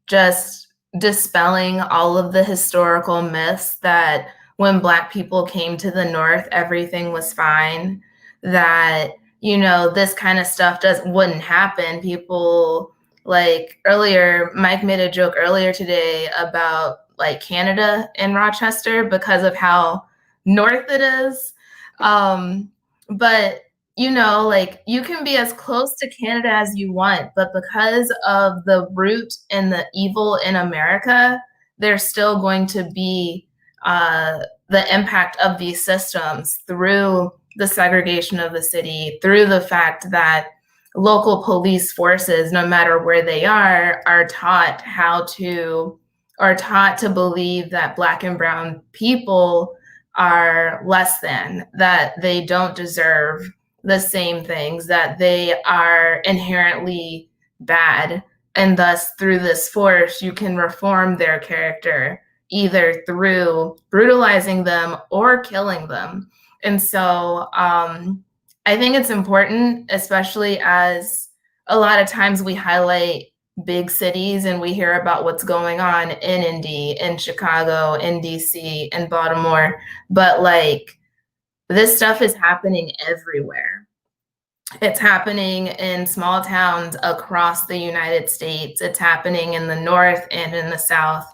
Speaker 4: just dispelling all of the historical myths that when Black people came to the North, everything was fine, that, this kind of stuff wouldn't happen. People, like earlier, Mike made a joke earlier today about like Canada and Rochester because of how north it is. But you can be as close to Canada as you want, but because of the root and the evil in America, there's still going to be the impact of these systems through the segregation of the city, through the fact that local police forces, no matter where they are taught to believe that Black and brown people are less than, that they don't deserve the same things, that they are inherently bad. And thus, through this force, you can reform their character, either through brutalizing them or killing them. And so I think it's important, especially as a lot of times we highlight big cities and we hear about what's going on in Indy, in Chicago, in DC, in Baltimore, but like this stuff is happening everywhere. It's happening in small towns across the United States. It's happening in the North and in the South.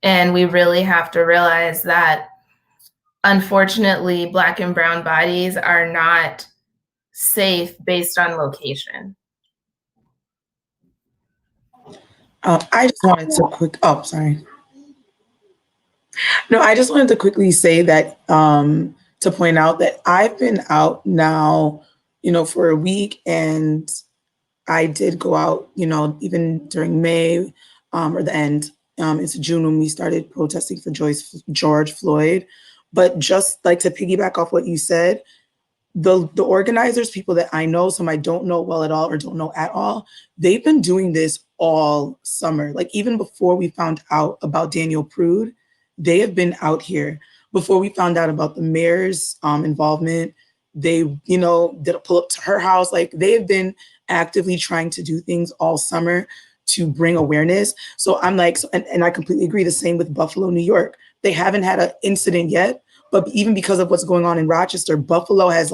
Speaker 4: And we really have to realize that, unfortunately, Black and brown bodies are not safe based on location.
Speaker 7: I just wanted to sorry. No, I just wanted to quickly say that to point out that I've been out now, for a week, and I did go out, even during May or the end into June when we started protesting for George Floyd. But just like to piggyback off what you said, the organizers, people that I know, some I don't know well at all or don't know at all, they've been doing this all summer. Like even before we found out about Daniel Prude, they have been out here. Before we found out about the mayor's involvement, they, did a pull up to her house. Like they have been actively trying to do things all summer to bring awareness. So I'm like, and I completely agree. The same with Buffalo, New York. They haven't had an incident yet, but even because of what's going on in Rochester, Buffalo has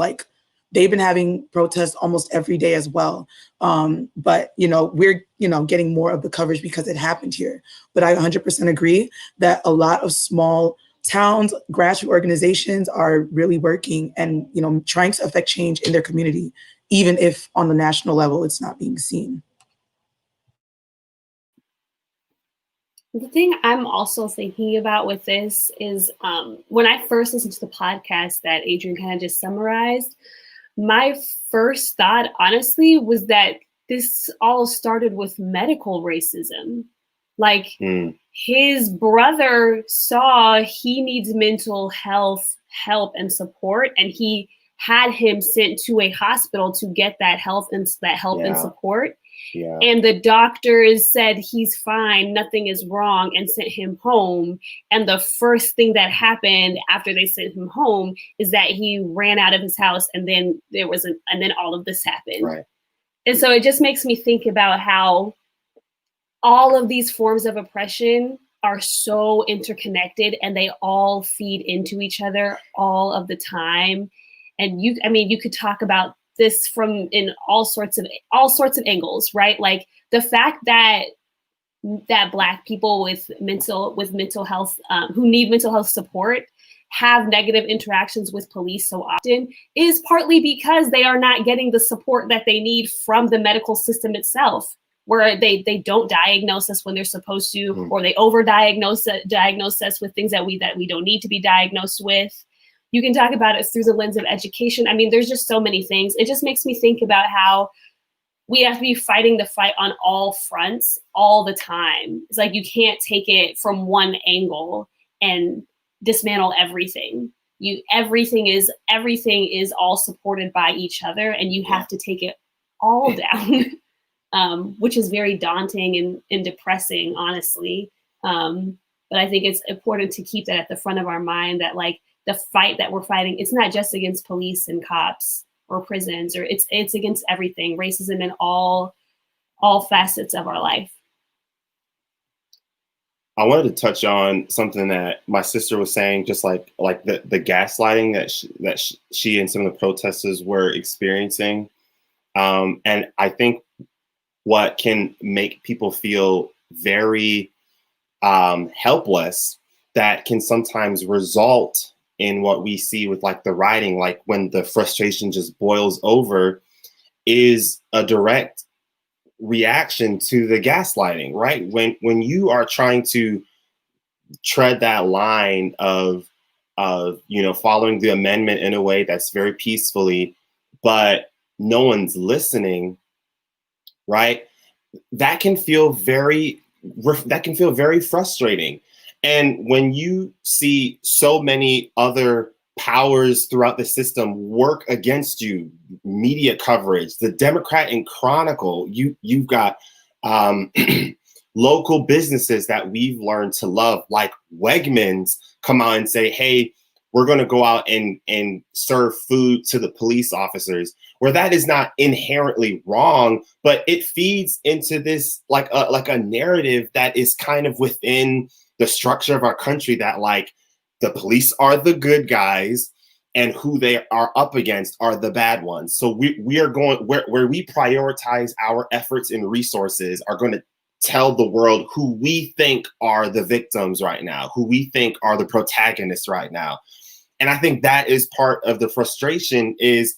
Speaker 7: they've been having protests almost every day as well. But, we're, getting more of the coverage because it happened here. But I 100% agree that a lot of small towns, grassroots organizations are really working and, trying to affect change in their community, even if on the national level, it's not being seen.
Speaker 6: The thing I'm also thinking about with this is when I first listened to the podcast that Adrian kind of just summarized, my first thought, honestly, was that this all started with medical racism. Like his brother saw he needs mental health help and support, and he had him sent to a hospital to get that help and support. Yeah. And the doctors said he's fine, nothing is wrong, and sent him home. And the first thing that happened after they sent him home is that he ran out of his house, and then and then all of this happened. Right. And so it just makes me think about how all of these forms of oppression are so interconnected, and they all feed into each other all of the time. And you could talk about this from in all sorts of angles, right? Like the fact that Black people with mental health who need mental health support have negative interactions with police so often is partly because they are not getting the support that they need from the medical system itself, where they don't diagnose us when they're supposed to, or they overdiagnose us with things that we don't need to be diagnosed with. You can talk about it through the lens of education. I mean, there's just so many things. It just makes me think about how we have to be fighting the fight on all fronts all the time. It's like you can't take it from one angle and dismantle everything. Everything is all supported by each other, and you have to take it all down, which is very daunting and depressing, honestly. But I think it's important to keep that at the front of our mind, that like the fight that we're fighting, it's not just against police and cops or prisons, or it's against everything, racism in all facets of our life.
Speaker 5: I wanted to touch on something that my sister was saying, just like the gaslighting that she and some of the protesters were experiencing. And I think what can make people feel very helpless, that can sometimes result in what we see with like the rioting, like when the frustration just boils over, is a direct reaction to the gaslighting, right? When you are trying to tread that line of following the amendment in a way that's very peacefully, but no one's listening, right? That can feel very frustrating. And when you see so many other powers throughout the system work against you, media coverage, the Democrat and Chronicle, you've got local businesses that we've learned to love, like Wegmans, come out and say, hey, we're going to go out and serve food to the police officers, where that is not inherently wrong, but it feeds into this like a narrative that is kind of within the structure of our country, that like the police are the good guys and who they are up against are the bad ones. So we are going where we prioritize our efforts and resources are going to tell the world who we think are the victims right now, who we think are the protagonists right now. And I think that is part of the frustration is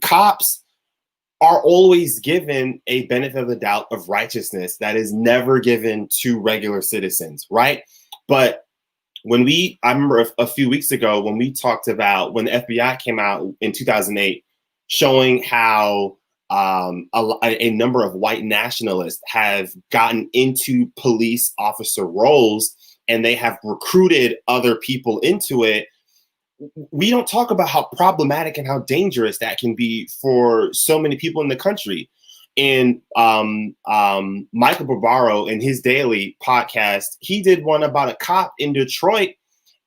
Speaker 5: cops are always given a benefit of the doubt of righteousness that is never given to regular citizens, right? But I remember a few weeks ago when we talked about when the FBI came out in 2008, showing how a number of white nationalists have gotten into police officer roles and they have recruited other people into it. We don't talk about how problematic and how dangerous that can be for so many people in the country. And Michael Barbaro in his daily podcast, he did one about a cop in Detroit,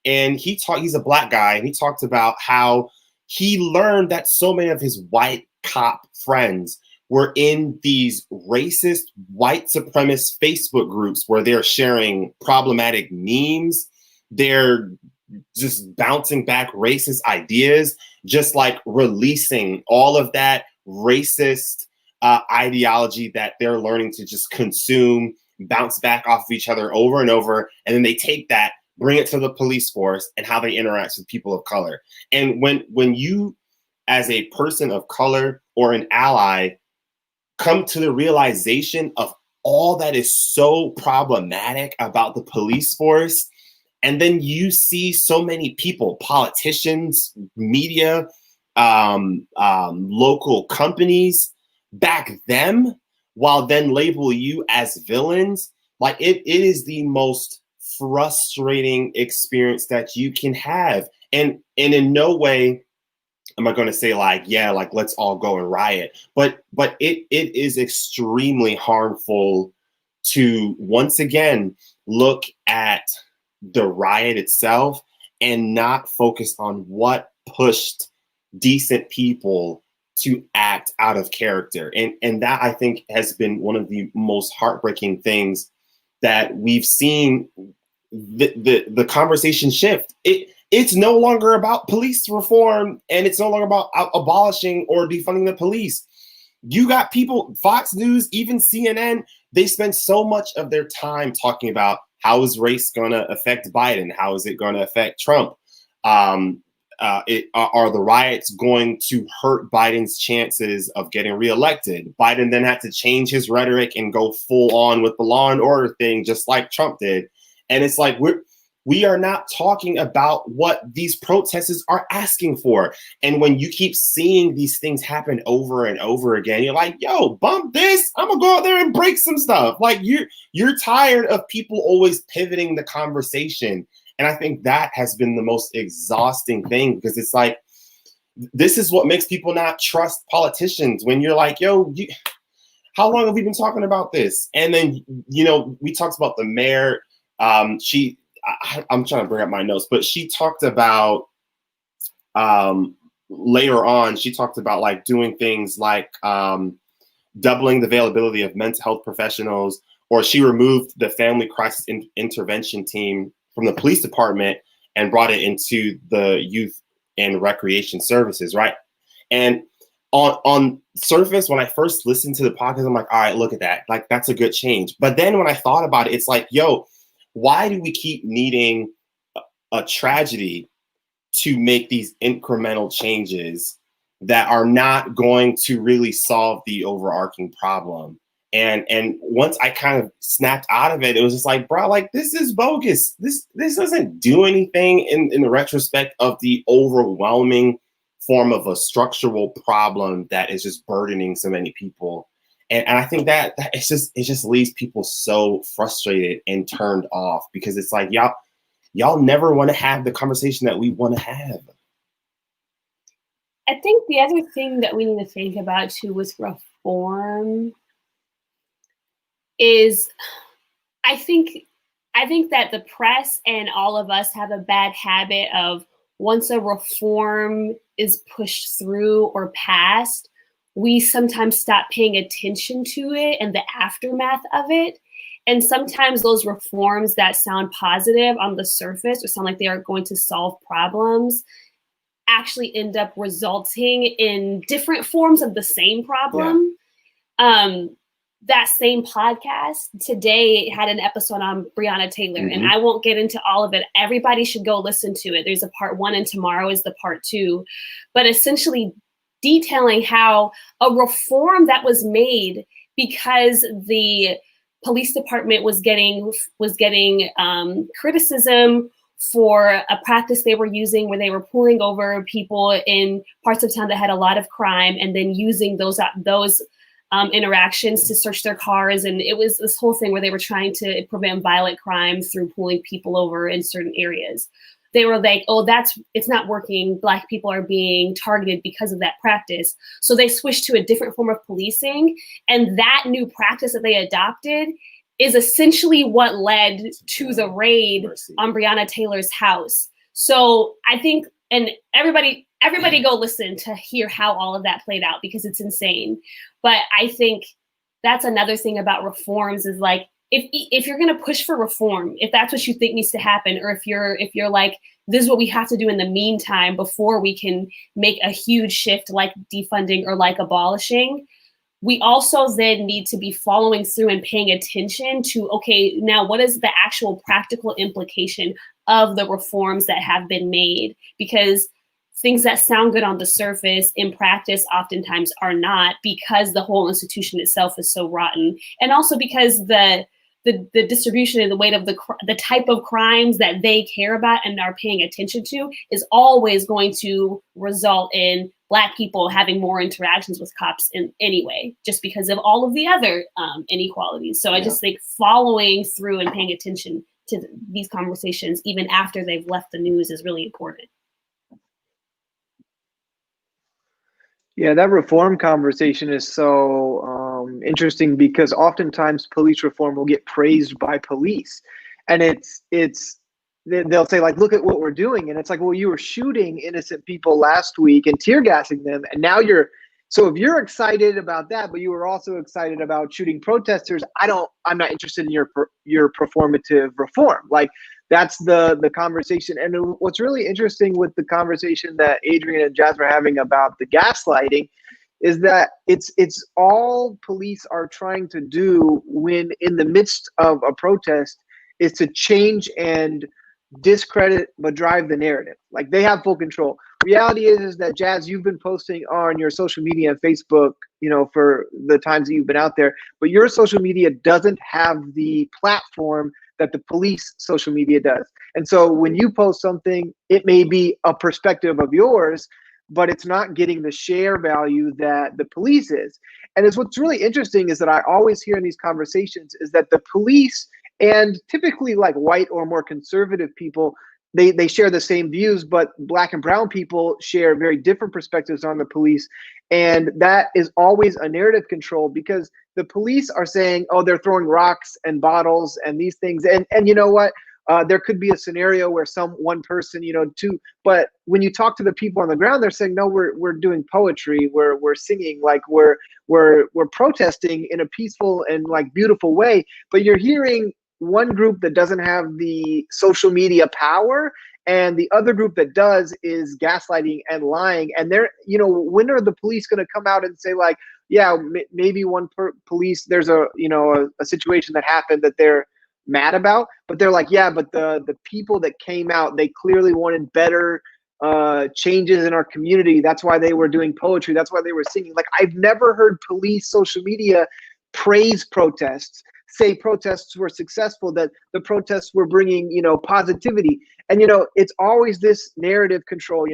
Speaker 5: and he's a Black guy, and he talked about how he learned that so many of his white cop friends were in these racist white supremacist Facebook groups where they're sharing problematic memes. They're just bouncing back racist ideas, just like releasing all of that racist ideology that they're learning to just consume, bounce back off of each other over and over. And then they take that, bring it to the police force and how they interact with people of color. And when you, as a person of color or an ally, come to the realization of all that is so problematic about the police force, and then you see so many people, politicians, media, local companies back them while then label you as villains, like it is the most frustrating experience that you can have. And in no way am I going to say like, yeah, like let's all go and riot. But it is extremely harmful to once again look at the riot itself and not focus on what pushed decent people to act out of character. And that I think has been one of the most heartbreaking things that we've seen the conversation shift. It's no longer about police reform, and it's no longer about abolishing or defunding the police. You got people, Fox News, even CNN, they spend so much of their time talking about how is race going to affect Biden? How is it going to affect Trump? Are the riots going to hurt Biden's chances of getting reelected? Biden then had to change his rhetoric and go full on with the law and order thing, just like Trump did. And it's like we are not talking about what these protesters are asking for. And when you keep seeing these things happen over and over again, you're like, yo, bump this. I'm gonna go out there and break some stuff. Like you're tired of people always pivoting the conversation. And I think that has been the most exhausting thing, because it's like, this is what makes people not trust politicians when you're like, yo, how long have we been talking about this? And then, we talked about the mayor. I'm trying to bring up my notes, but she talked about later on, she talked about like doing things like doubling the availability of mental health professionals, or she removed the family crisis intervention team from the police department and brought it into the youth and recreation services, right? And on surface, when I first listened to the podcast, I'm like, all right, look at that. Like, that's a good change. But then when I thought about it, it's like, yo, why do we keep needing a tragedy to make these incremental changes that are not going to really solve the overarching problem? And once I kind of snapped out of it, it was just like, bro, like this is bogus. This doesn't do anything in the retrospect of the overwhelming form of a structural problem that is just burdening so many people. And I think that it just leaves people so frustrated and turned off, because it's like y'all never want to have the conversation that we want to have.
Speaker 6: I think the other thing that we need to think about too with reform is I think that the press and all of us have a bad habit of, once a reform is pushed through or passed, we sometimes stop paying attention to it and the aftermath of it. And sometimes those reforms that sound positive on the surface or sound like they are going to solve problems actually end up resulting in different forms of the same problem. Yeah. That same podcast today had an episode on Breonna Taylor, and I won't get into all of it. Everybody should go listen to it. There's a part 1 and tomorrow is the part 2, but essentially detailing how a reform that was made because the police department was getting criticism for a practice they were using where they were pulling over people in parts of town that had a lot of crime and then using those interactions to search their cars. And it was this whole thing where they were trying to prevent violent crime through pulling people over in certain areas. They were like, oh, it's not working. Black people are being targeted because of that practice. So they switched to a different form of policing. And that new practice that they adopted is essentially what led to the raid on Breonna Taylor's house. So I think, and everybody go listen to hear how all of that played out, because it's insane. But I think that's another thing about reforms is like, if you're going to push for reform, if that's what you think needs to happen, or if you're like, this is what we have to do in the meantime before we can make a huge shift like defunding or like abolishing, we also then need to be following through and paying attention to, okay, now what is the actual practical implication of the reforms that have been made? Because things that sound good on the surface in practice oftentimes are not, because the whole institution itself is so rotten. And also because the distribution and the weight of the type of crimes that they care about and are paying attention to is always going to result in Black people having more interactions with cops in anyway, just because of all of the other inequalities. So I just think following through and paying attention to these conversations, even after they've left the news, is really important.
Speaker 3: Yeah, that reform conversation is so interesting, because oftentimes police reform will get praised by police, and they'll say like, look at what we're doing, and it's like, well, you were shooting innocent people last week and tear gassing them, and now so if you're excited about that, but you were also excited about shooting protesters, I'm not interested in your performative reform. Like, that's the conversation. And what's really interesting with the conversation that Adrian and Jazz were having about the gaslighting is that it's all police are trying to do when in the midst of a protest is to change and discredit but drive the narrative. Like, they have full control. Reality is that, Jazz, you've been posting on your social media and Facebook, for the times that you've been out there, but your social media doesn't have the platform that the police social media does. And so when you post something, it may be a perspective of yours, but it's not getting the share value that the police is. And it's what's really interesting is that I always hear in these conversations is that the police, and typically like white or more conservative people, they share the same views, but Black and brown people share very different perspectives on the police. And that is always a narrative control, because the police are saying, oh, they're throwing rocks and bottles and these things. And you know what? There could be a scenario where one person, but when you talk to the people on the ground, they're saying, no, we're doing poetry, we're singing, like we're protesting in a peaceful and like beautiful way. But you're hearing one group that doesn't have the social media power, and the other group that does is gaslighting and lying. And they're, when are the police going to come out and say like, yeah, maybe police, there's a situation that happened that they're mad about, but they're like, yeah, but the people that came out, they clearly wanted better changes in our community. That's why they were doing poetry. That's why they were singing. Like, I've never heard police social media praise protests, say protests were successful, that the protests were bringing, positivity. And, it's always this narrative control,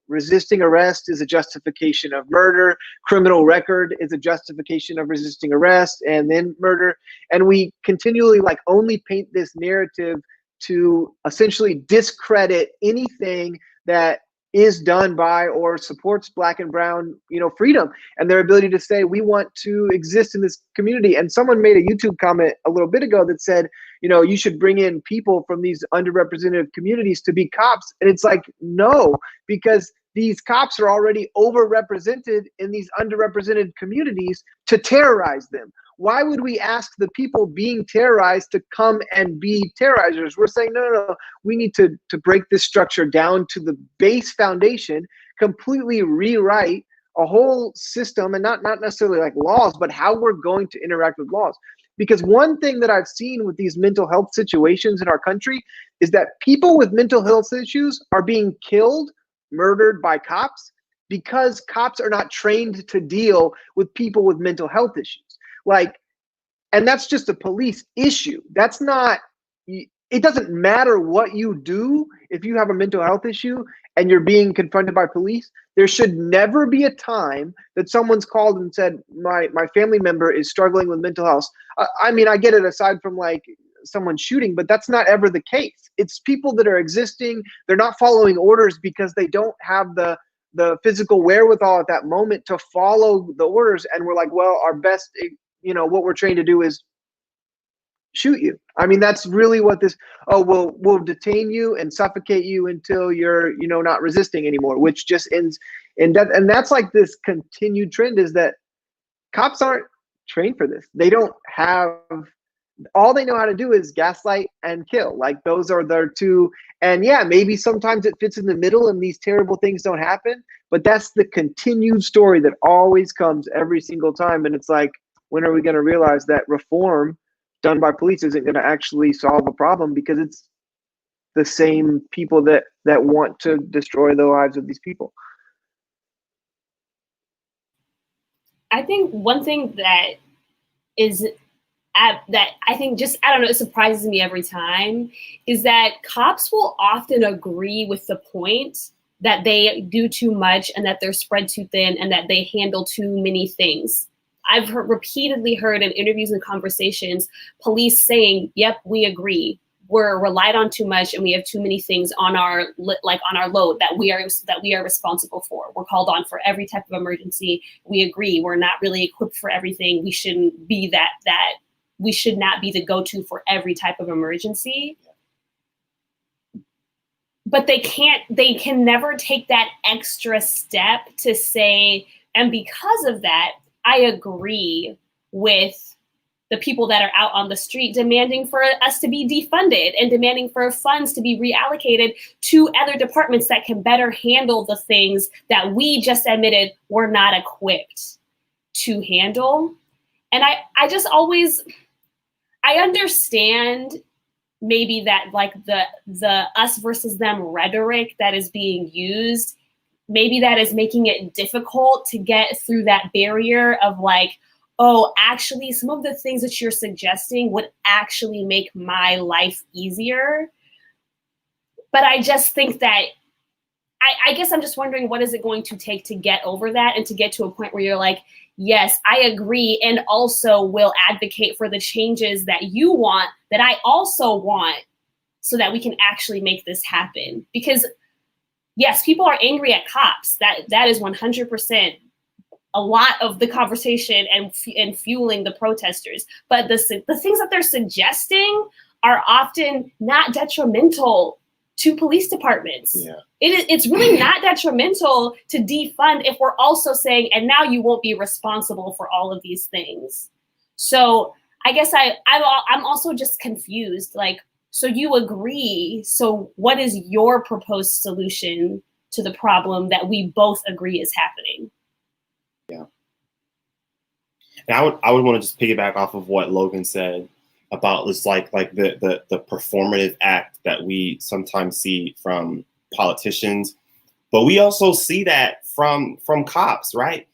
Speaker 3: resisting arrest is a justification of murder. Criminal record is a justification of resisting arrest and then murder. And we continually only paint this narrative to essentially discredit anything that is done by or supports Black and brown, freedom and their ability to say, we want to exist in this community. And someone made a YouTube comment a little bit ago that said, you should bring in people from these underrepresented communities to be cops. And it's like, no, because these cops are already overrepresented in these underrepresented communities to terrorize them. Why would we ask the people being terrorized to come and be terrorizers? We're saying, no. We need to break this structure down to the base foundation, completely rewrite a whole system, and not necessarily laws, but how we're going to interact with laws. Because one thing that I've seen with these mental health situations in our country is that people with mental health issues are being killed, murdered by cops, because cops are not trained to deal with people with mental health issues. And that's just a police issue. That's not, it doesn't matter what you do. If you have a mental health issue and you're being confronted by police, there should never be a time that someone's called and said, my family member is struggling with mental health. I mean, I get it aside from someone shooting, but that's not ever the case. It's people that are existing. They're not following orders because they don't have the physical wherewithal at that moment to follow the orders. And we're like, well, our best, what we're trained to do is shoot you. I mean, that's really what this, we'll detain you and suffocate you until you're, not resisting anymore, which just ends in death. And that's this continued trend, is that cops aren't trained for this. They don't have, all they know how to do is gaslight and kill. Those are their two. And yeah, maybe sometimes it fits in the middle and these terrible things don't happen, but that's the continued story that always comes every single time. And it's when are we going to realize that reform done by police isn't going to actually solve a problem, because it's the same people that want to destroy the lives of these people?
Speaker 6: I think one thing that is that I think just, I don't know, it surprises me every time, is that cops will often agree with the point that they do too much and that they're spread too thin and that they handle too many things. I've repeatedly heard in interviews and conversations, police saying, yep, we agree. We're relied on too much and we have too many things on our load that we are responsible for. We're called on for every type of emergency. We agree. We're not really equipped for everything. We shouldn't be we should not be the go-to for every type of emergency. But they can never take that extra step to say, and because of that, I agree with the people that are out on the street demanding for us to be defunded and demanding for funds to be reallocated to other departments that can better handle the things that we just admitted we're not equipped to handle. And I just always, I understand maybe that the us versus them rhetoric that is being used, maybe that is making it difficult to get through that barrier of oh, actually, some of the things that you're suggesting would actually make my life easier. But I just think that, I guess I'm just wondering, what is it going to take to get over that and to get to a point where you're yes, I agree, and also will advocate for the changes that you want, that I also want, so that we can actually make this happen. Because yes, people are angry at cops. That is 100% a lot of the conversation and fueling the protesters. But the things that they're suggesting are often not detrimental to police departments. Yeah. It's really not detrimental to defund if we're also saying, and now you won't be responsible for all of these things. So I guess I'm also just confused. So you agree. So what is your proposed solution to the problem that we both agree is happening?
Speaker 5: Yeah. And I would want to just piggyback off of what Logan said about this, the performative act that we sometimes see from politicians, but we also see that from cops, right?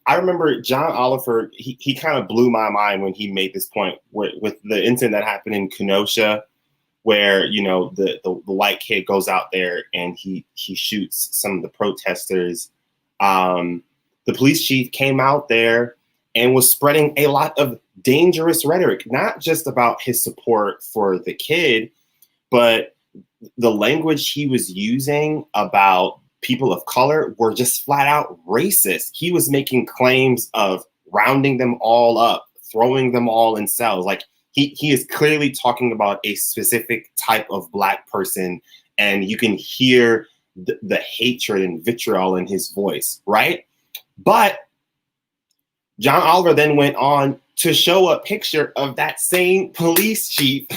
Speaker 5: I remember John Oliver, he kind of blew my mind when he made this point with the incident that happened in Kenosha, where, you know, the white kid goes out there and he shoots some of the protesters. The police chief came out there and was spreading a lot of dangerous rhetoric, not just about his support for the kid, but the language he was using about people of color were just flat out racist. He was making claims of rounding them all up, throwing them all in cells. Like he is clearly talking about a specific type of Black person, and you can hear the hatred and vitriol in his voice, right? But John Oliver then went on to show a picture of that same police chief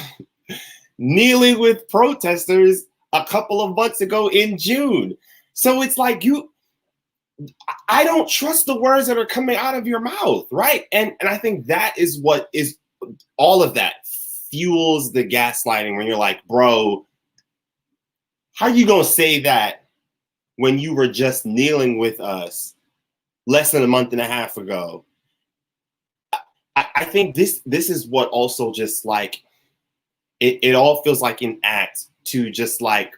Speaker 5: kneeling with protesters a couple of months ago in June. So it's like, I don't trust the words that are coming out of your mouth, right? And I think that is what is all of that fuels the gaslighting, when you're like, bro, how are you gonna say that when you were just kneeling with us less than a month and a half ago? I think this is what also just like, it all feels like an act to just like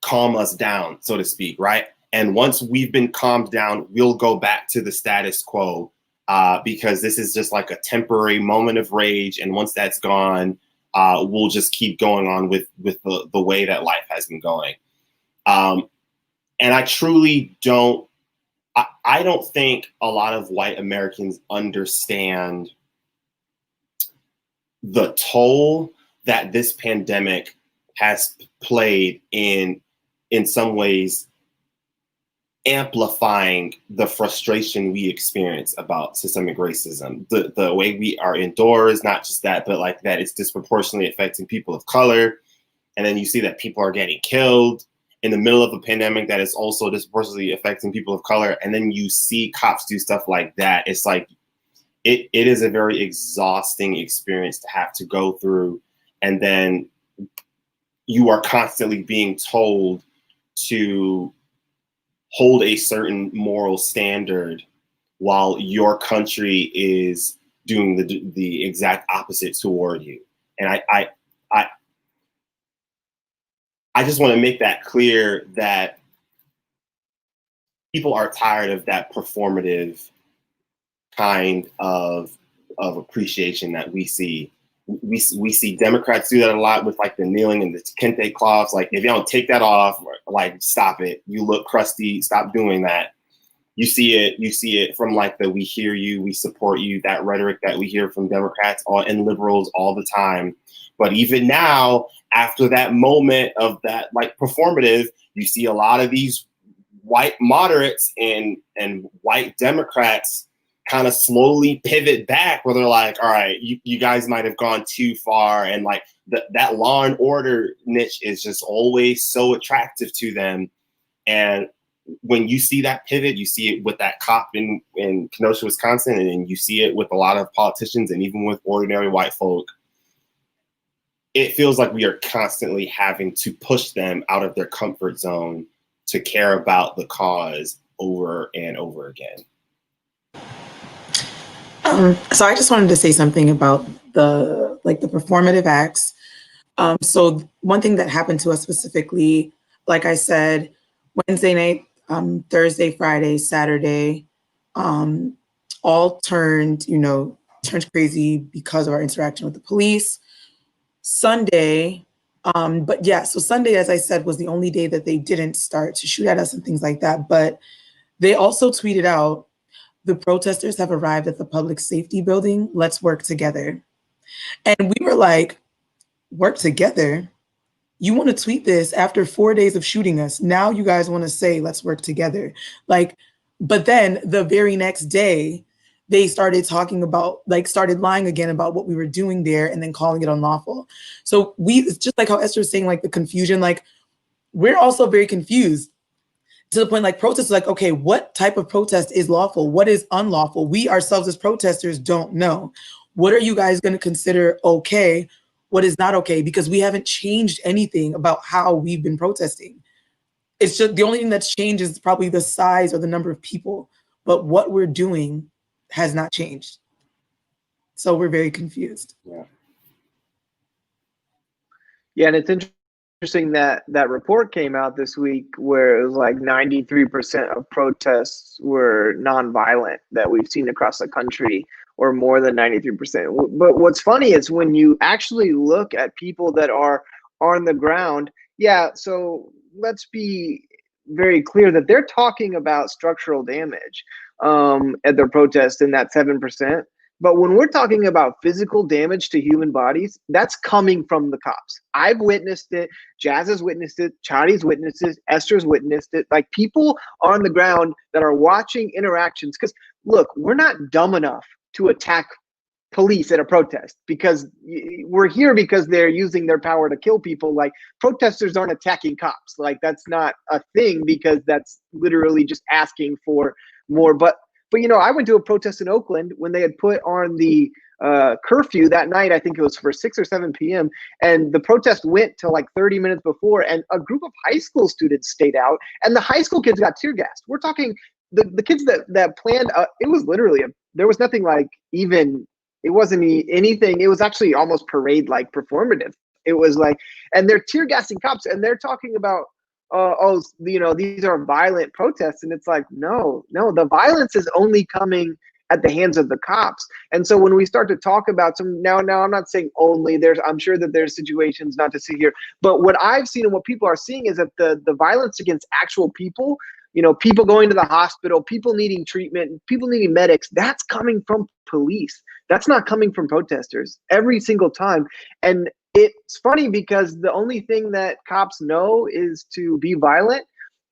Speaker 5: calm us down, so to speak, right? And once we've been calmed down, we'll go back to the status quo, because this is just like a temporary moment of rage. And once that's gone, we'll just keep going on with the way that life has been going. And I truly don't, I don't think a lot of white Americans understand the toll that this pandemic has played in some ways amplifying the frustration we experience about systemic racism. The way we are indoors, not just that, but like that it's disproportionately affecting people of color. And then you see that people are getting killed in the middle of a pandemic that is also disproportionately affecting people of color. And then you see cops do stuff like that. It's like, it is a very exhausting experience to have to go through. And then you are constantly being told to hold a certain moral standard while your country is doing the exact opposite toward you. And I just want to make that clear, that people are tired of that performative kind of appreciation that we see. We see Democrats do that a lot with like the kneeling and the kente cloths. Like, if you don't take that off, like, stop it. You look crusty. Stop doing that. You see it from like the "we hear you, we support you," that rhetoric that we hear from Democrats and liberals all the time. But even now, after that moment of that like performative, you see a lot of these white moderates and white Democrats kind of slowly pivot back, where they're like, all right, you guys might have gone too far. And like that law and order niche is just always so attractive to them. And when you see that pivot, you see it with that cop in Kenosha, Wisconsin, and you see it with a lot of politicians and even with ordinary white folk. It feels like we are constantly having to push them out of their comfort zone to care about the cause over and over again.
Speaker 7: So I just wanted to say something about the performative acts. So one thing that happened to us specifically, like I said, Wednesday night, Thursday, Friday, Saturday, all turned crazy because of our interaction with the police. Sunday, so Sunday, as I said, was the only day that they didn't start to shoot at us and things like that. But they also tweeted out, "The protesters have arrived at the public safety building. Let's work together." And we were like, work together? You want to tweet this after 4 days of shooting us? Now you guys want to say, let's work together. But then the very next day, they started started lying again about what we were doing there and then calling it unlawful. So it's just like how Esther was saying, like the confusion, like we're also very confused. To the point, like, protesters, like, okay, what type of protest is lawful? What is unlawful? We ourselves as protesters don't know. What are you guys going to consider okay? What is not okay? Because we haven't changed anything about how we've been protesting. It's just the only thing that's changed is probably the size or the number of people but what we're doing has not changed. So we're very confused.
Speaker 3: Yeah, and it's interesting that that report came out this week where it was like 93% of protests were nonviolent that we've seen across the country, or more than 93%. But what's funny is when you actually look at people that are on the ground, yeah, so let's be very clear that they're talking about structural damage at their protest in that 7%. But when we're talking about physical damage to human bodies, that's coming from the cops. I've witnessed it. Jazz has witnessed it. Chadi's witnessed it. Esther's witnessed it. Like, people on the ground that are watching interactions. Because look, we're not dumb enough to attack police at a protest, because we're here because they're using their power to kill people. Like, protesters aren't attacking cops. Like, that's not a thing, because that's literally just asking for more. But I went to a protest in Oakland when they had put on the curfew that night. I think it was for 6 or 7 p.m. And the protest went till like 30 minutes before. And a group of high school students stayed out, and the high school kids got tear gassed. We're talking the kids that planned. It was literally there was nothing like even. It wasn't anything. It was actually almost parade like performative. It was like, and they're tear gassing cops, and they're talking about these are violent protests, and it's like, no, the violence is only coming at the hands of the cops. And so when we start to talk about some now I'm not saying only, I'm sure that there's situations, not to see here, but what I've seen and what people are seeing is that the violence against actual people, people going to the hospital, people needing treatment, people needing medics, that's coming from police. That's not coming from protesters every single time. And it's funny because the only thing that cops know is to be violent.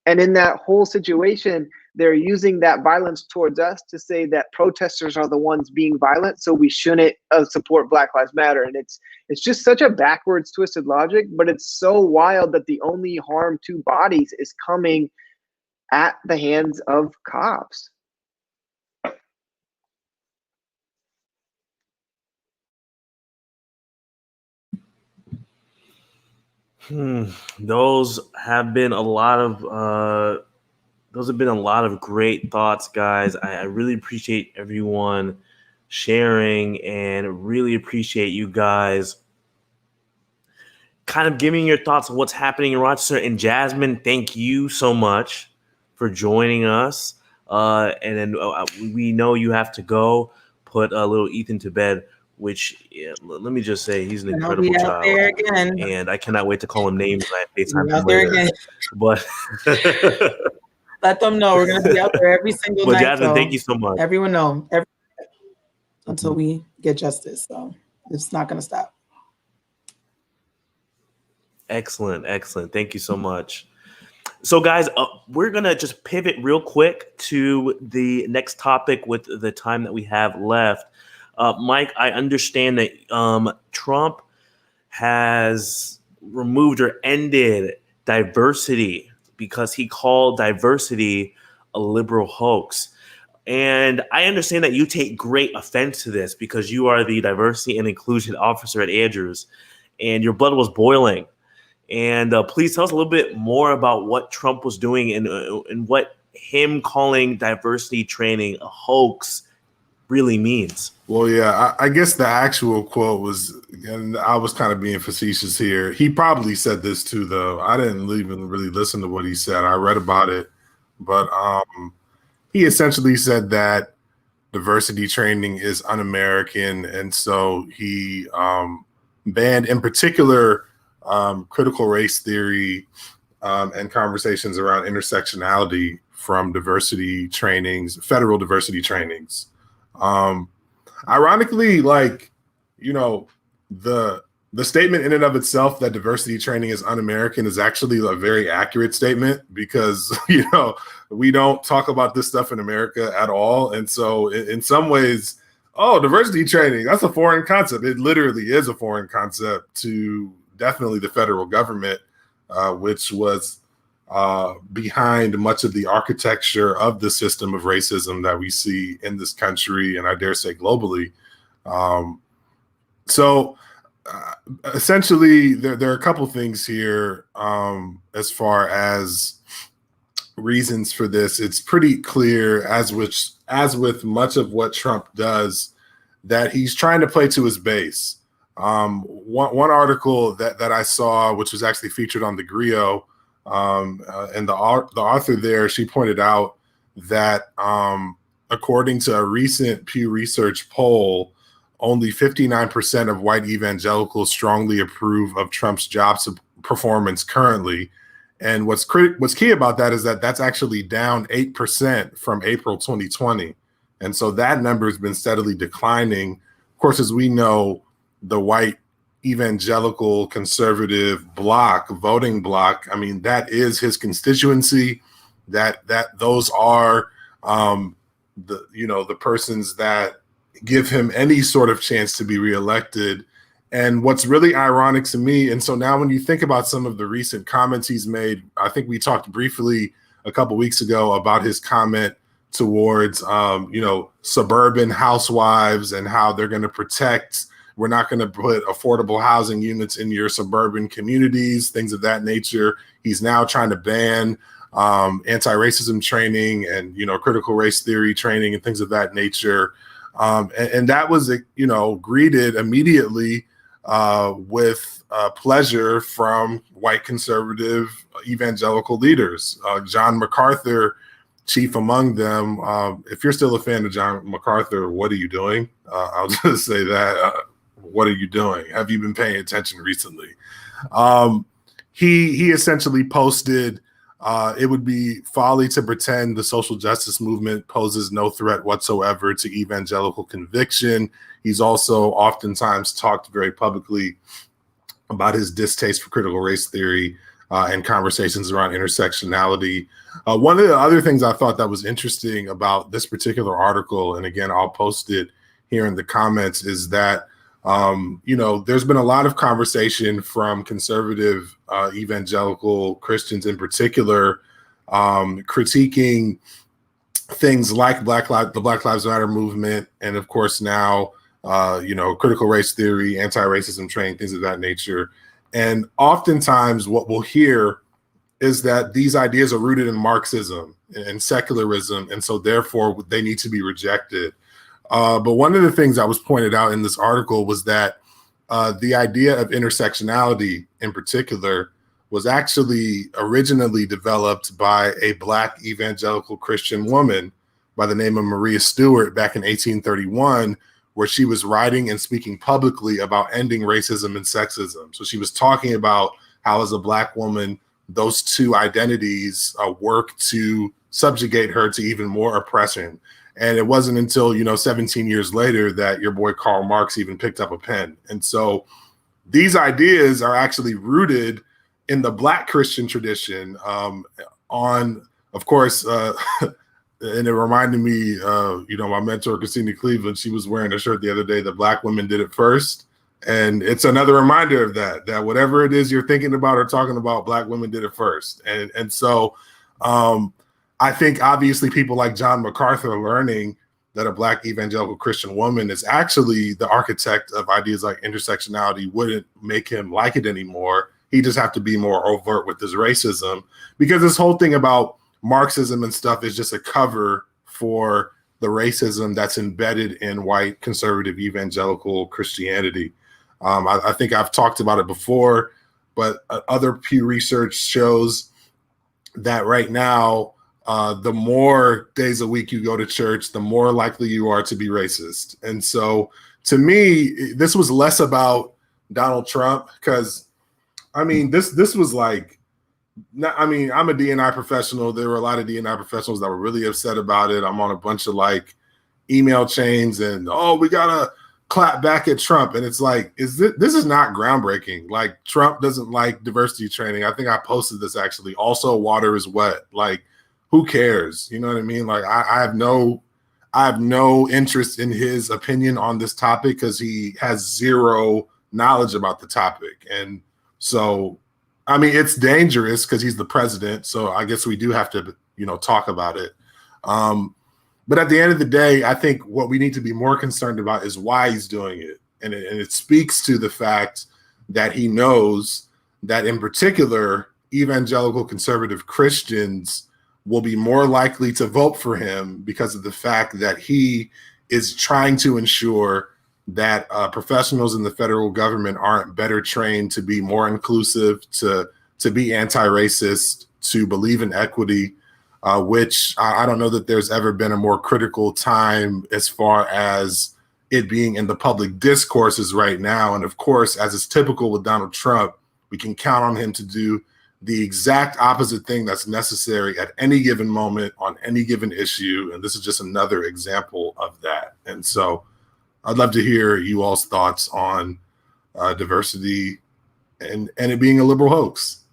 Speaker 3: And in that whole situation, they're using that violence towards us to say that protesters are the ones being violent, so we shouldn't support Black Lives Matter. And it's just such a backwards, twisted logic, but it's so wild that the only harm to bodies is coming at the hands of cops.
Speaker 1: Those have been a lot of great thoughts, guys. I really appreciate everyone sharing, and really appreciate you guys kind of giving your thoughts on what's happening in Rochester. And Jasmine, thank you so much for joining us. And then we know you have to go put little Ethan to bed, which, let me just say, he's an incredible child.
Speaker 7: There again.
Speaker 1: And I cannot wait to call him names when I FaceTime him
Speaker 7: there
Speaker 1: later.
Speaker 7: Again.
Speaker 1: But
Speaker 7: let them know we're going to be out there every single night.
Speaker 1: Jasmine, thank you so much.
Speaker 7: Everyone know until we get justice. So it's not going to stop.
Speaker 1: Excellent. Thank you so much. So, guys, we're going to just pivot real quick to the next topic with the time that we have left. Mike, I understand that Trump has removed or ended diversity because he called diversity a liberal hoax. And I understand that you take great offense to this because you are the diversity and inclusion officer at Andrews, and your blood was boiling. And please tell us a little bit more about what Trump was doing and what him calling diversity training a hoax really means.
Speaker 2: Well, yeah, I guess the actual quote was, and I was kind of being facetious here. He probably said this too, though. I didn't even really listen to what he said. I read about it, but he essentially said that diversity training is un-American, and so he banned, in particular, critical race theory and conversations around intersectionality from diversity trainings, federal diversity trainings. Ironically, the statement in and of itself that diversity training is un-American is actually a very accurate statement, because we don't talk about this stuff in America at all. And so in some ways, diversity training, that's a foreign concept. It literally is a foreign concept to definitely the federal government, which was behind much of the architecture of the system of racism that we see in this country, and I dare say globally. Essentially, there are a couple things here as far as reasons for this. It's pretty clear, as with much of what Trump does, that he's trying to play to his base. One article that I saw, which was actually featured on the Griot, and the author there, she pointed out that according to a recent Pew Research poll, only 59% of white evangelicals strongly approve of Trump's job performance currently. And what's key about that is that that's actually down 8% from April 2020. And so that number has been steadily declining. Of course, as we know, the white evangelical conservative voting bloc, I mean, that is his constituency. That those are the persons that give him any sort of chance to be reelected. And what's really ironic to me, and so now when you think about some of the recent comments he's made, I think we talked briefly a couple weeks ago about his comment towards, suburban housewives and how they're going to protect. We're not going to put affordable housing units in your suburban communities, things of that nature. He's now trying to ban anti-racism training and, critical race theory training and things of that nature. And that was, greeted immediately with pleasure from white conservative evangelical leaders. John MacArthur, chief among them. If you're still a fan of John MacArthur, what are you doing? I'll just say that. What are you doing? Have you been paying attention recently? He essentially posted, it would be folly to pretend the social justice movement poses no threat whatsoever to evangelical conviction. He's also oftentimes talked very publicly about his distaste for critical race theory and conversations around intersectionality. One of the other things I thought that was interesting about this particular article, and again, I'll post it here in the comments, is that there's been a lot of conversation from conservative evangelical Christians in particular, critiquing things like the Black Lives Matter movement, and of course now, critical race theory, anti-racism training, things of that nature. And oftentimes what we'll hear is that these ideas are rooted in Marxism and secularism, and so therefore they need to be rejected. But one of the things that was pointed out in this article was that the idea of intersectionality in particular was actually originally developed by a Black evangelical Christian woman by the name of Maria Stewart back in 1831, where she was writing and speaking publicly about ending racism and sexism. So she was talking about how, as a Black woman, those two identities work to subjugate her to even more oppression. And it wasn't until, 17 years later that your boy Karl Marx even picked up a pen. And so these ideas are actually rooted in the Black Christian tradition of course, and it reminded me, my mentor, Christina Cleveland, she was wearing a shirt the other day that Black women did it first. And it's another reminder of that whatever it is you're thinking about or talking about, Black women did it first. And so I think obviously people like John MacArthur are learning that a Black evangelical Christian woman is actually the architect of ideas like intersectionality wouldn't make him like it anymore. He just have to be more overt with his racism, because this whole thing about Marxism and stuff is just a cover for the racism that's embedded in white conservative evangelical Christianity. I think I've talked about it before, but other Pew Research shows that right now, the more days a week you go to church, the more likely you are to be racist. And so to me, this was less about Donald Trump, because this was like, I'm a D&I professional. There were a lot of D&I professionals that were really upset about it. I'm on a bunch of email chains and, we gotta clap back at Trump. And it's like, this is not groundbreaking. Like, Trump doesn't like diversity training. I think I posted this actually. Also, water is wet. Like, who cares? You know what I mean? Like, I have no interest in his opinion on this topic because he has zero knowledge about the topic. And so, it's dangerous because he's the president. So I guess we do have to, talk about it. But at the end of the day, I think what we need to be more concerned about is why he's doing it. And it speaks to the fact that he knows that in particular, evangelical conservative Christians will be more likely to vote for him because of the fact that he is trying to ensure that professionals in the federal government aren't better trained to be more inclusive, to be anti-racist, to believe in equity, which I don't know that there's ever been a more critical time as far as it being in the public discourses right now. And of course, as is typical with Donald Trump, we can count on him to do the exact opposite thing that's necessary at any given moment on any given issue. And this is just another example of that. And so I'd love to hear you all's thoughts on diversity and it being a liberal hoax.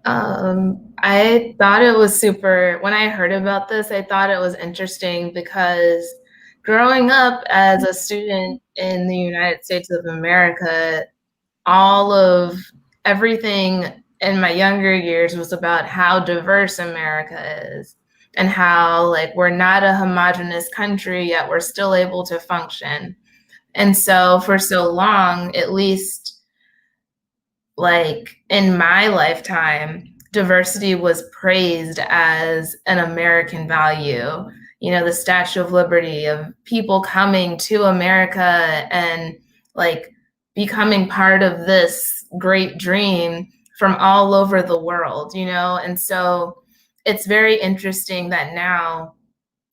Speaker 4: I thought it was when I heard about this, I thought it was interesting because growing up as a student in the United States of America, all of everything in my younger years was about how diverse America is and how like we're not a homogenous country, yet we're still able to function. And so for so long, at least like in my lifetime, diversity was praised as an American value. You know, the Statue of Liberty, of people coming to America and like becoming part of this great dream from all over the world, you know? And so it's very interesting that now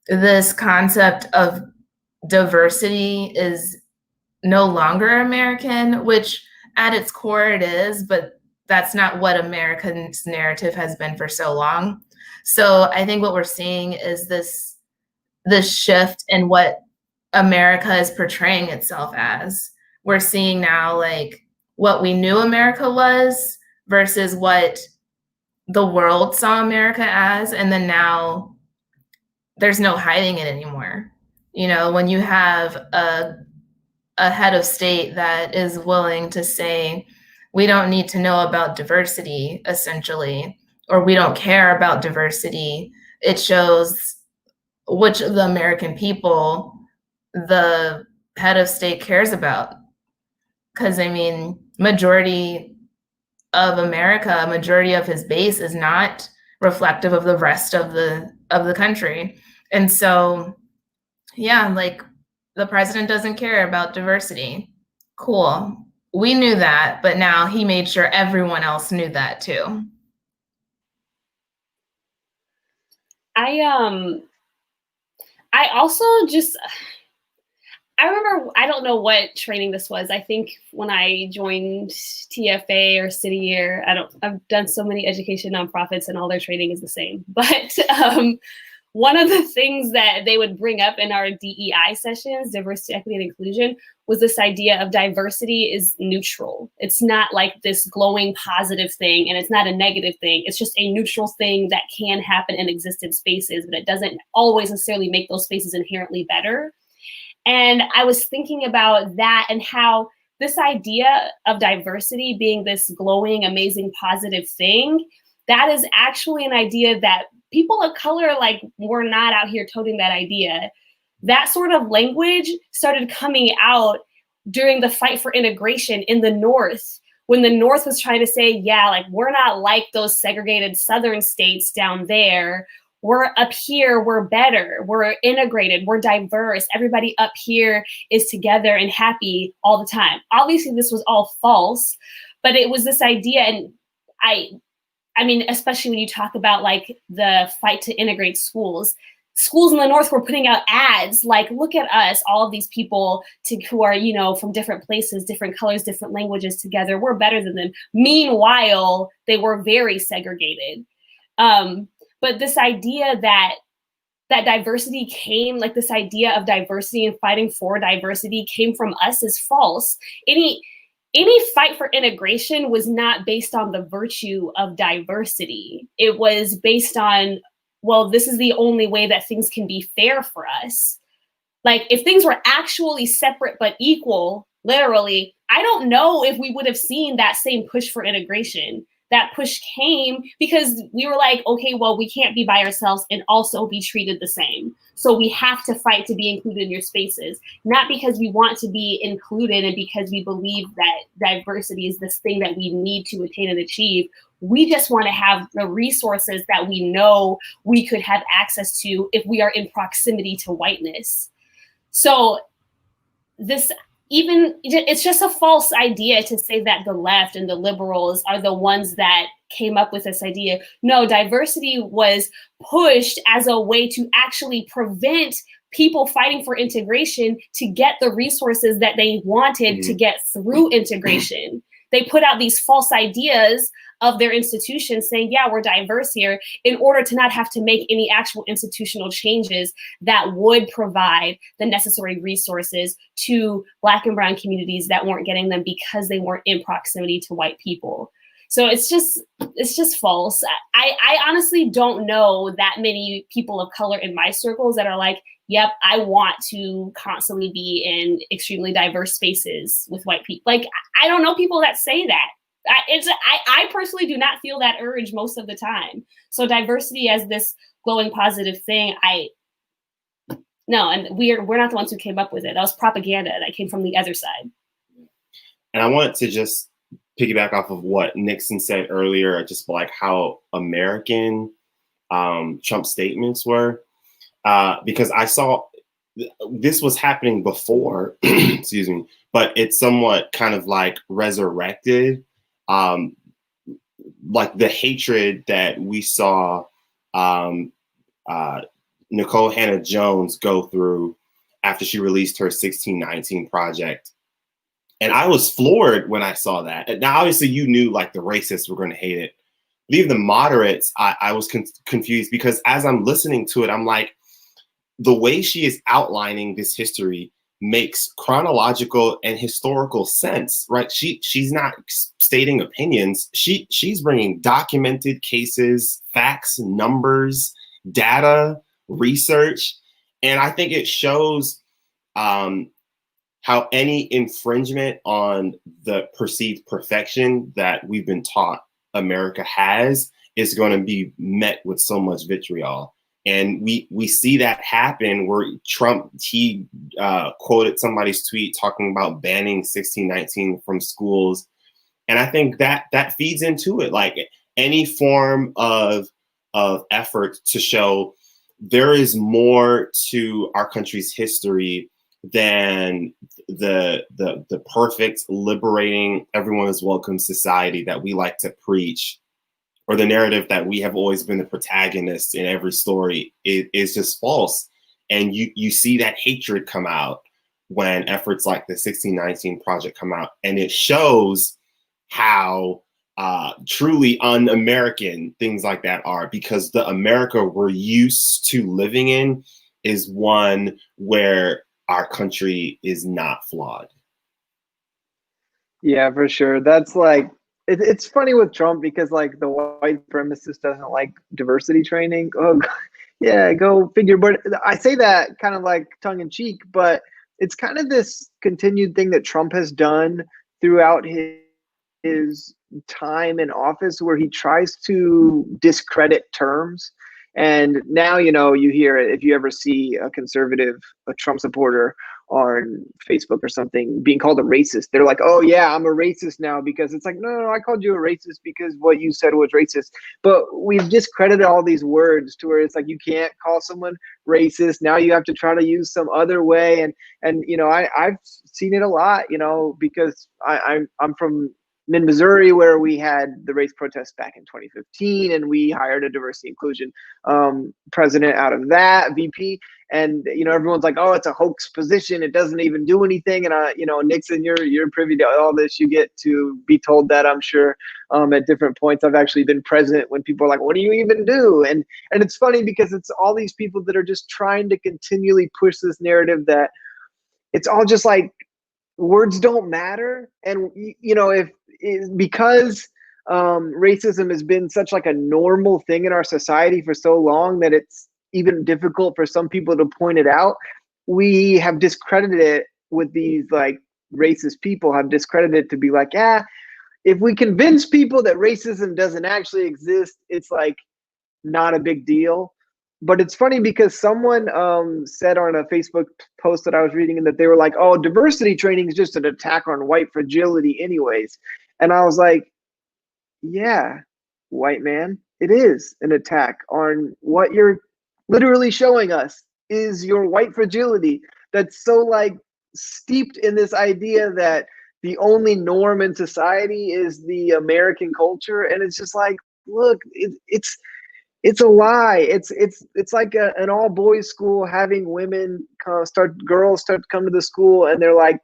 Speaker 4: this concept of diversity is no longer American, which at its core it is, but that's not what America's narrative has been for so long. So I think what we're seeing is this shift in what America is portraying itself as. We're seeing now like what we knew America was versus what the world saw America as. And then now there's no hiding it anymore. You know, when you have a head of state that is willing to say, we don't need to know about diversity, essentially, or we don't care about diversity, it shows which of the American people the head of state cares about. Because I mean, majority of America, majority of his base is not reflective of the rest of the country. And so, yeah, like the president doesn't care about diversity. Cool. We knew that, but now he made sure everyone else knew that too.
Speaker 6: I also I remember, I don't know what training this was. I think when I joined TFA or City Year, I've done so many education nonprofits and all their training is the same. But one of the things that they would bring up in our DEI sessions, diversity, equity, and inclusion, was this idea of diversity is neutral. It's not like this glowing positive thing, and it's not a negative thing. It's just a neutral thing that can happen and exist in spaces, but it doesn't always necessarily make those spaces inherently better. And I was thinking about that and how this idea of diversity being this glowing, amazing, positive thing, that is actually an idea that people of color, like, we're not out here toting that idea. That sort of language started coming out during the fight for integration in the North, when the North was trying to say, yeah, like, we're not like those segregated Southern states down there. We're up here, we're better, we're integrated, we're diverse. Everybody up here is together and happy all the time. Obviously, this was all false, but it was this idea. And I mean, especially when you talk about like the fight to integrate schools in the North were putting out ads like, look at us, all of these people who are, you know, from different places, different colors, different languages together. We're better than them. Meanwhile, they were very segregated. But this idea that diversity came, like this idea of diversity and fighting for diversity came from us is false. Any fight for integration was not based on the virtue of diversity. It was based on, well, this is the only way that things can be fair for us. Like, if things were actually separate but equal, literally, I don't know if we would have seen that same push for integration. That push came because we were like, okay, well, we can't be by ourselves and also be treated the same. So we have to fight to be included in your spaces, not because we want to be included and because we believe that diversity is this thing that we need to attain and achieve. We just want to have the resources that we know we could have access to if we are in proximity to whiteness. So it's just a false idea to say that the left and the liberals are the ones that came up with this idea. No, diversity was pushed as a way to actually prevent people fighting for integration to get the resources that they wanted to get through integration. They put out these false ideas of their institutions saying, yeah, we're diverse here, in order to not have to make any actual institutional changes that would provide the necessary resources to Black and brown communities that weren't getting them because they weren't in proximity to white people. So it's just false. I honestly don't know that many people of color in my circles that are like, yep, I want to constantly be in extremely diverse spaces with white people. Like, I don't know people that say that. I personally do not feel that urge most of the time. So diversity as this glowing positive thing, no, and we're not the ones who came up with it. That was propaganda that came from the other side.
Speaker 5: And I wanted to just piggyback off of what Nixon said earlier, just like how American Trump's statements were, because I saw this was happening before, excuse me, but it's somewhat kind of like resurrected. Like the hatred that we saw Nicole Hannah-Jones go through after she released her 1619 project. And I was floored when I saw that. Now, obviously, you knew like the racists were going to hate it. But even the moderates, I was confused because as I'm listening to it, I'm like, the way she is outlining this history makes chronological and historical sense, right? She's not stating opinions. She's bringing documented cases, facts, numbers, data, research. And I think it shows how any infringement on the perceived perfection that we've been taught America has is going to be met with so much vitriol. And we see that happen where Trump, he quoted somebody's tweet talking about banning 1619 from schools. And I think that feeds into it, like any form of effort to show there is more to our country's history than the perfect, liberating, everyone is welcome society that we like to preach, or the narrative that we have always been the protagonist in every story. Is just false. And you see that hatred come out when efforts like the 1619 project come out. And it shows how truly un-American things like that are, because the America we're used to living in is one where our country is not flawed.
Speaker 3: Yeah, for sure. That's like, it's funny with Trump because like the white supremacist doesn't like diversity training. Oh, yeah, go figure. But I say that kind of like tongue in cheek, but it's kind of this continued thing that Trump has done throughout his time in office, where he tries to discredit terms. And now, you hear it if you ever see a conservative, a Trump supporter on Facebook or something being called a racist. They're like, oh yeah, I'm a racist now, because it's like, no, I called you a racist because what you said was racist. But we've discredited all these words to where it's like, you can't call someone racist. Now you have to try to use some other way. And I've seen it a lot, because I'm from in Missouri, where we had the race protests back in 2015, and we hired a diversity inclusion president out of that, VP. And everyone's like, oh, it's a hoax position, it doesn't even do anything. And Nixon, you're privy to all this. You get to be told that, I'm sure, at different points. I've actually been present when people are like, what do you even do? And it's funny because it's all these people that are just trying to continually push this narrative that it's all just like words don't matter. And because racism has been such like a normal thing in our society for so long that it's even difficult for some people to point it out, we have discredited it with these like racist people have discredited it to be like, yeah, if we convince people that racism doesn't actually exist, it's like not a big deal. But it's funny because someone said on a Facebook post that I was reading, and that they were like, oh, diversity training is just an attack on white fragility anyways. And I was like, yeah, white man. It is an attack on what you're literally showing us is your white fragility that's so like steeped in this idea that the only norm in society is the American culture. And it's just like, look, it's a lie. It's like an all boys school having girls start to come to the school and they're like,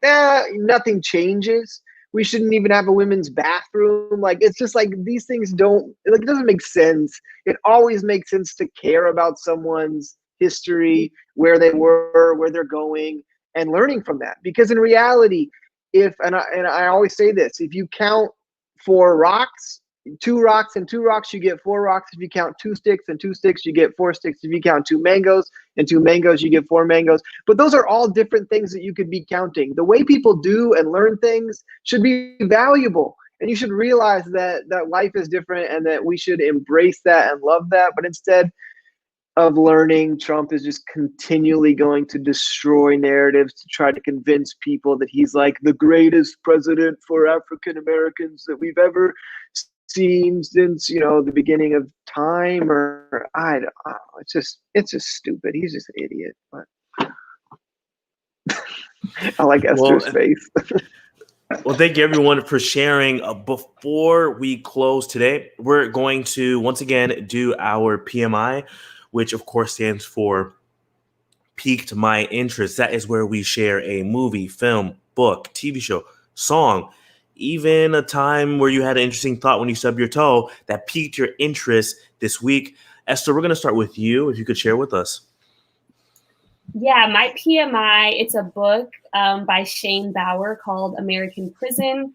Speaker 3: nothing changes. We shouldn't even have a women's bathroom. Like, it's just like these things it doesn't make sense. It always makes sense to care about someone's history, where they were, where they're going, and learning from that. Because in reality, and I always say this, if you count 4 rocks, 2 rocks and 2 rocks, you get 4 rocks. If you count 2 sticks and 2 sticks, you get 4 sticks. If you count 2 mangoes and 2 mangoes, you get 4 mangoes. But those are all different things that you could be counting. The way people do and learn things should be valuable. And you should realize that life is different and that we should embrace that and love that. But instead of learning, Trump is just continually going to destroy narratives to try to convince people that he's like the greatest president for African Americans that we've ever seen since, the beginning of time. Or I don't know. It's just stupid. He's just an idiot. But I like Esther's face.
Speaker 1: Well, thank you everyone for sharing. Before we close today, we're going to once again do our PMI, which of course stands for Piqued My Interest. That is where we share a movie, film, book, TV show, song, even a time where you had an interesting thought when you stubbed your toe that piqued your interest this week. Esther, we're going to start with you. If you could share with us.
Speaker 6: Yeah, my PMI, it's a book by Shane Bauer called American Prison.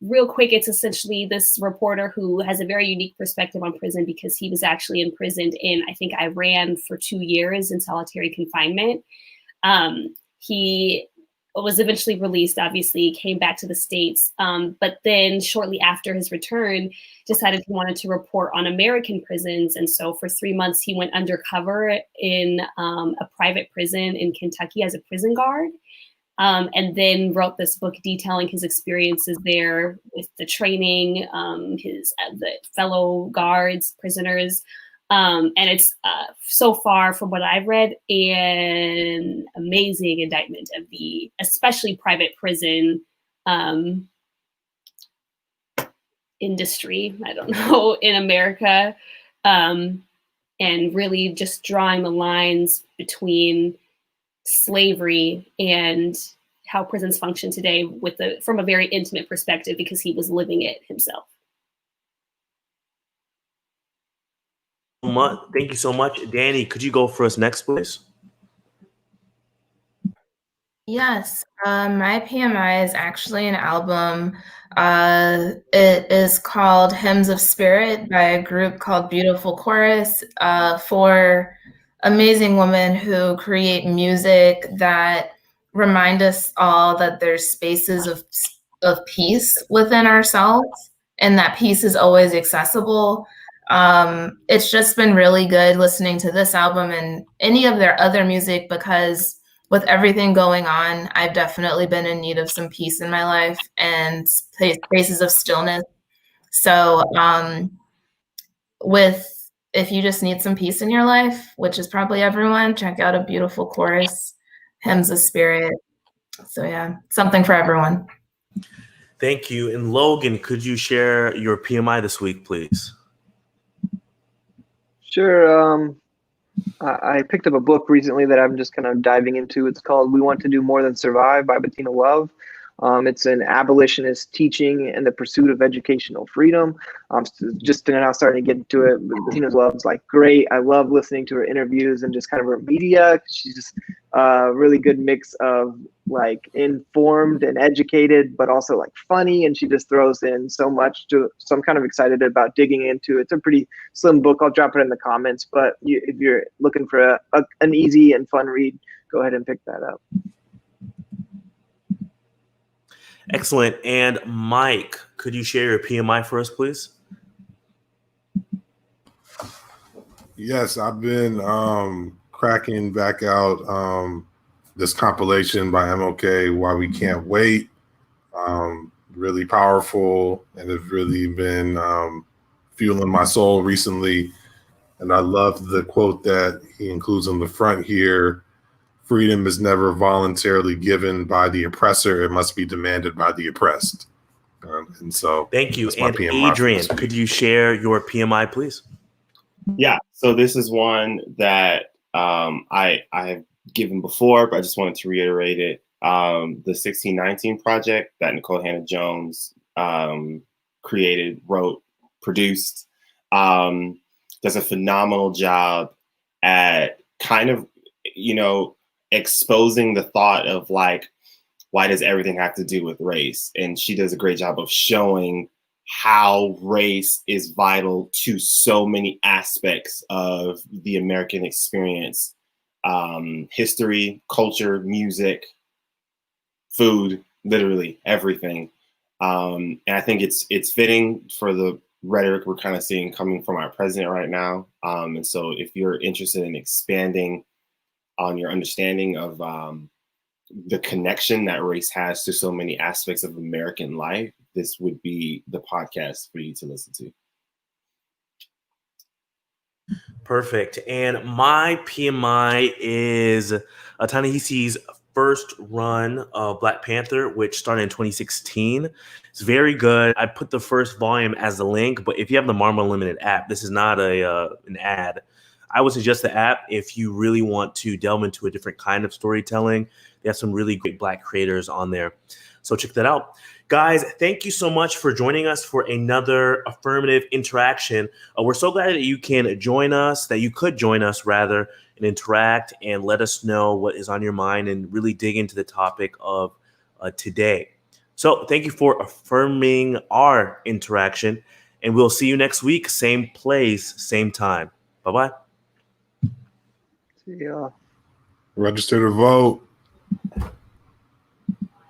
Speaker 6: Real quick, it's essentially this reporter who has a very unique perspective on prison because he was actually imprisoned in, I think, Iran for 2 years in solitary confinement. He was eventually released, obviously, came back to the States, but then shortly after his return, decided he wanted to report on American prisons. And so for 3 months, he went undercover in a private prison in Kentucky as a prison guard. And then wrote this book detailing his experiences there with the training, the fellow guards, prisoners. And it's so far, from what I've read, an amazing indictment of the especially private prison industry, I don't know, in America, and really just drawing the lines between slavery and how prisons function today from a very intimate perspective because he was living it himself.
Speaker 1: Thank you so much. Danny, could you go for us next, please?
Speaker 4: Yes, my PMI is actually an album. It is called Hymns of Spirit by a group called Beautiful Chorus, for amazing women who create music that remind us all that there's spaces of peace within ourselves and that peace is always accessible. It's just been really good listening to this album and any of their other music because with everything going on, I've definitely been in need of some peace in my life and spaces of stillness. So if you just need some peace in your life, which is probably everyone, check out A Beautiful Chorus, Hymns of Spirit. So yeah, something for everyone.
Speaker 1: Thank you. And Logan, could you share your PMI this week, please?
Speaker 3: Sure. I picked up a book recently that I'm just kind of diving into. It's called We Want to Do More Than Survive by Bettina Love. It's an abolitionist teaching and the pursuit of educational freedom. Just now starting to get into it. Bettina Love's like great. I love listening to her interviews and just kind of her media. She's just a really good mix of like informed and educated, but also like funny. And she just throws in so much so I'm kind of excited about digging into it. It's a pretty slim book. I'll drop it in the comments, but if you're looking for an easy and fun read, go ahead and pick that up.
Speaker 1: Excellent. And Mike, could you share your PMI for us, please?
Speaker 2: Yes, I've been cracking back out this compilation by MLK, Why We Can't Wait. Really powerful, and it's really been fueling my soul recently. And I love the quote that he includes on the front here. Freedom is never voluntarily given by the oppressor. It must be demanded by the oppressed. And so
Speaker 1: thank you.
Speaker 2: that's my
Speaker 1: And
Speaker 2: PMI for
Speaker 1: Adrian,
Speaker 2: this week.
Speaker 1: could you share your PMI, please?
Speaker 5: Yeah. So this is one that I have given before, but I just wanted to reiterate it. The 1619 project that Nicole Hannah-Jones created, wrote, produced, does a phenomenal job at kind of, exposing the thought of like, why does everything have to do with race? And she does a great job of showing how race is vital to so many aspects of the American experience, history, culture, music, food, literally everything. And I think it's fitting for the rhetoric we're kind of seeing coming from our president right now. And so if you're interested in expanding on your understanding of the connection that race has to so many aspects of American life, this would be the podcast for you to listen to.
Speaker 1: Perfect. And my PMI is Ta-Nehisi's first run of Black Panther, which started in 2016. It's very good. I put the first volume as a link, but if you have the Marvel Unlimited app, this is not an ad. I would suggest the app if you really want to delve into a different kind of storytelling. They have some really great Black creators on there. So check that out. Guys, thank you so much for joining us for another Affirmative Interaction. We're so glad that you can join us, that you could join us rather, and interact and let us know what is on your mind and really dig into the topic of today. So thank you for affirming our interaction, and we'll see you next week. Same place, same time. Bye-bye.
Speaker 3: See y'all.
Speaker 2: Register to vote.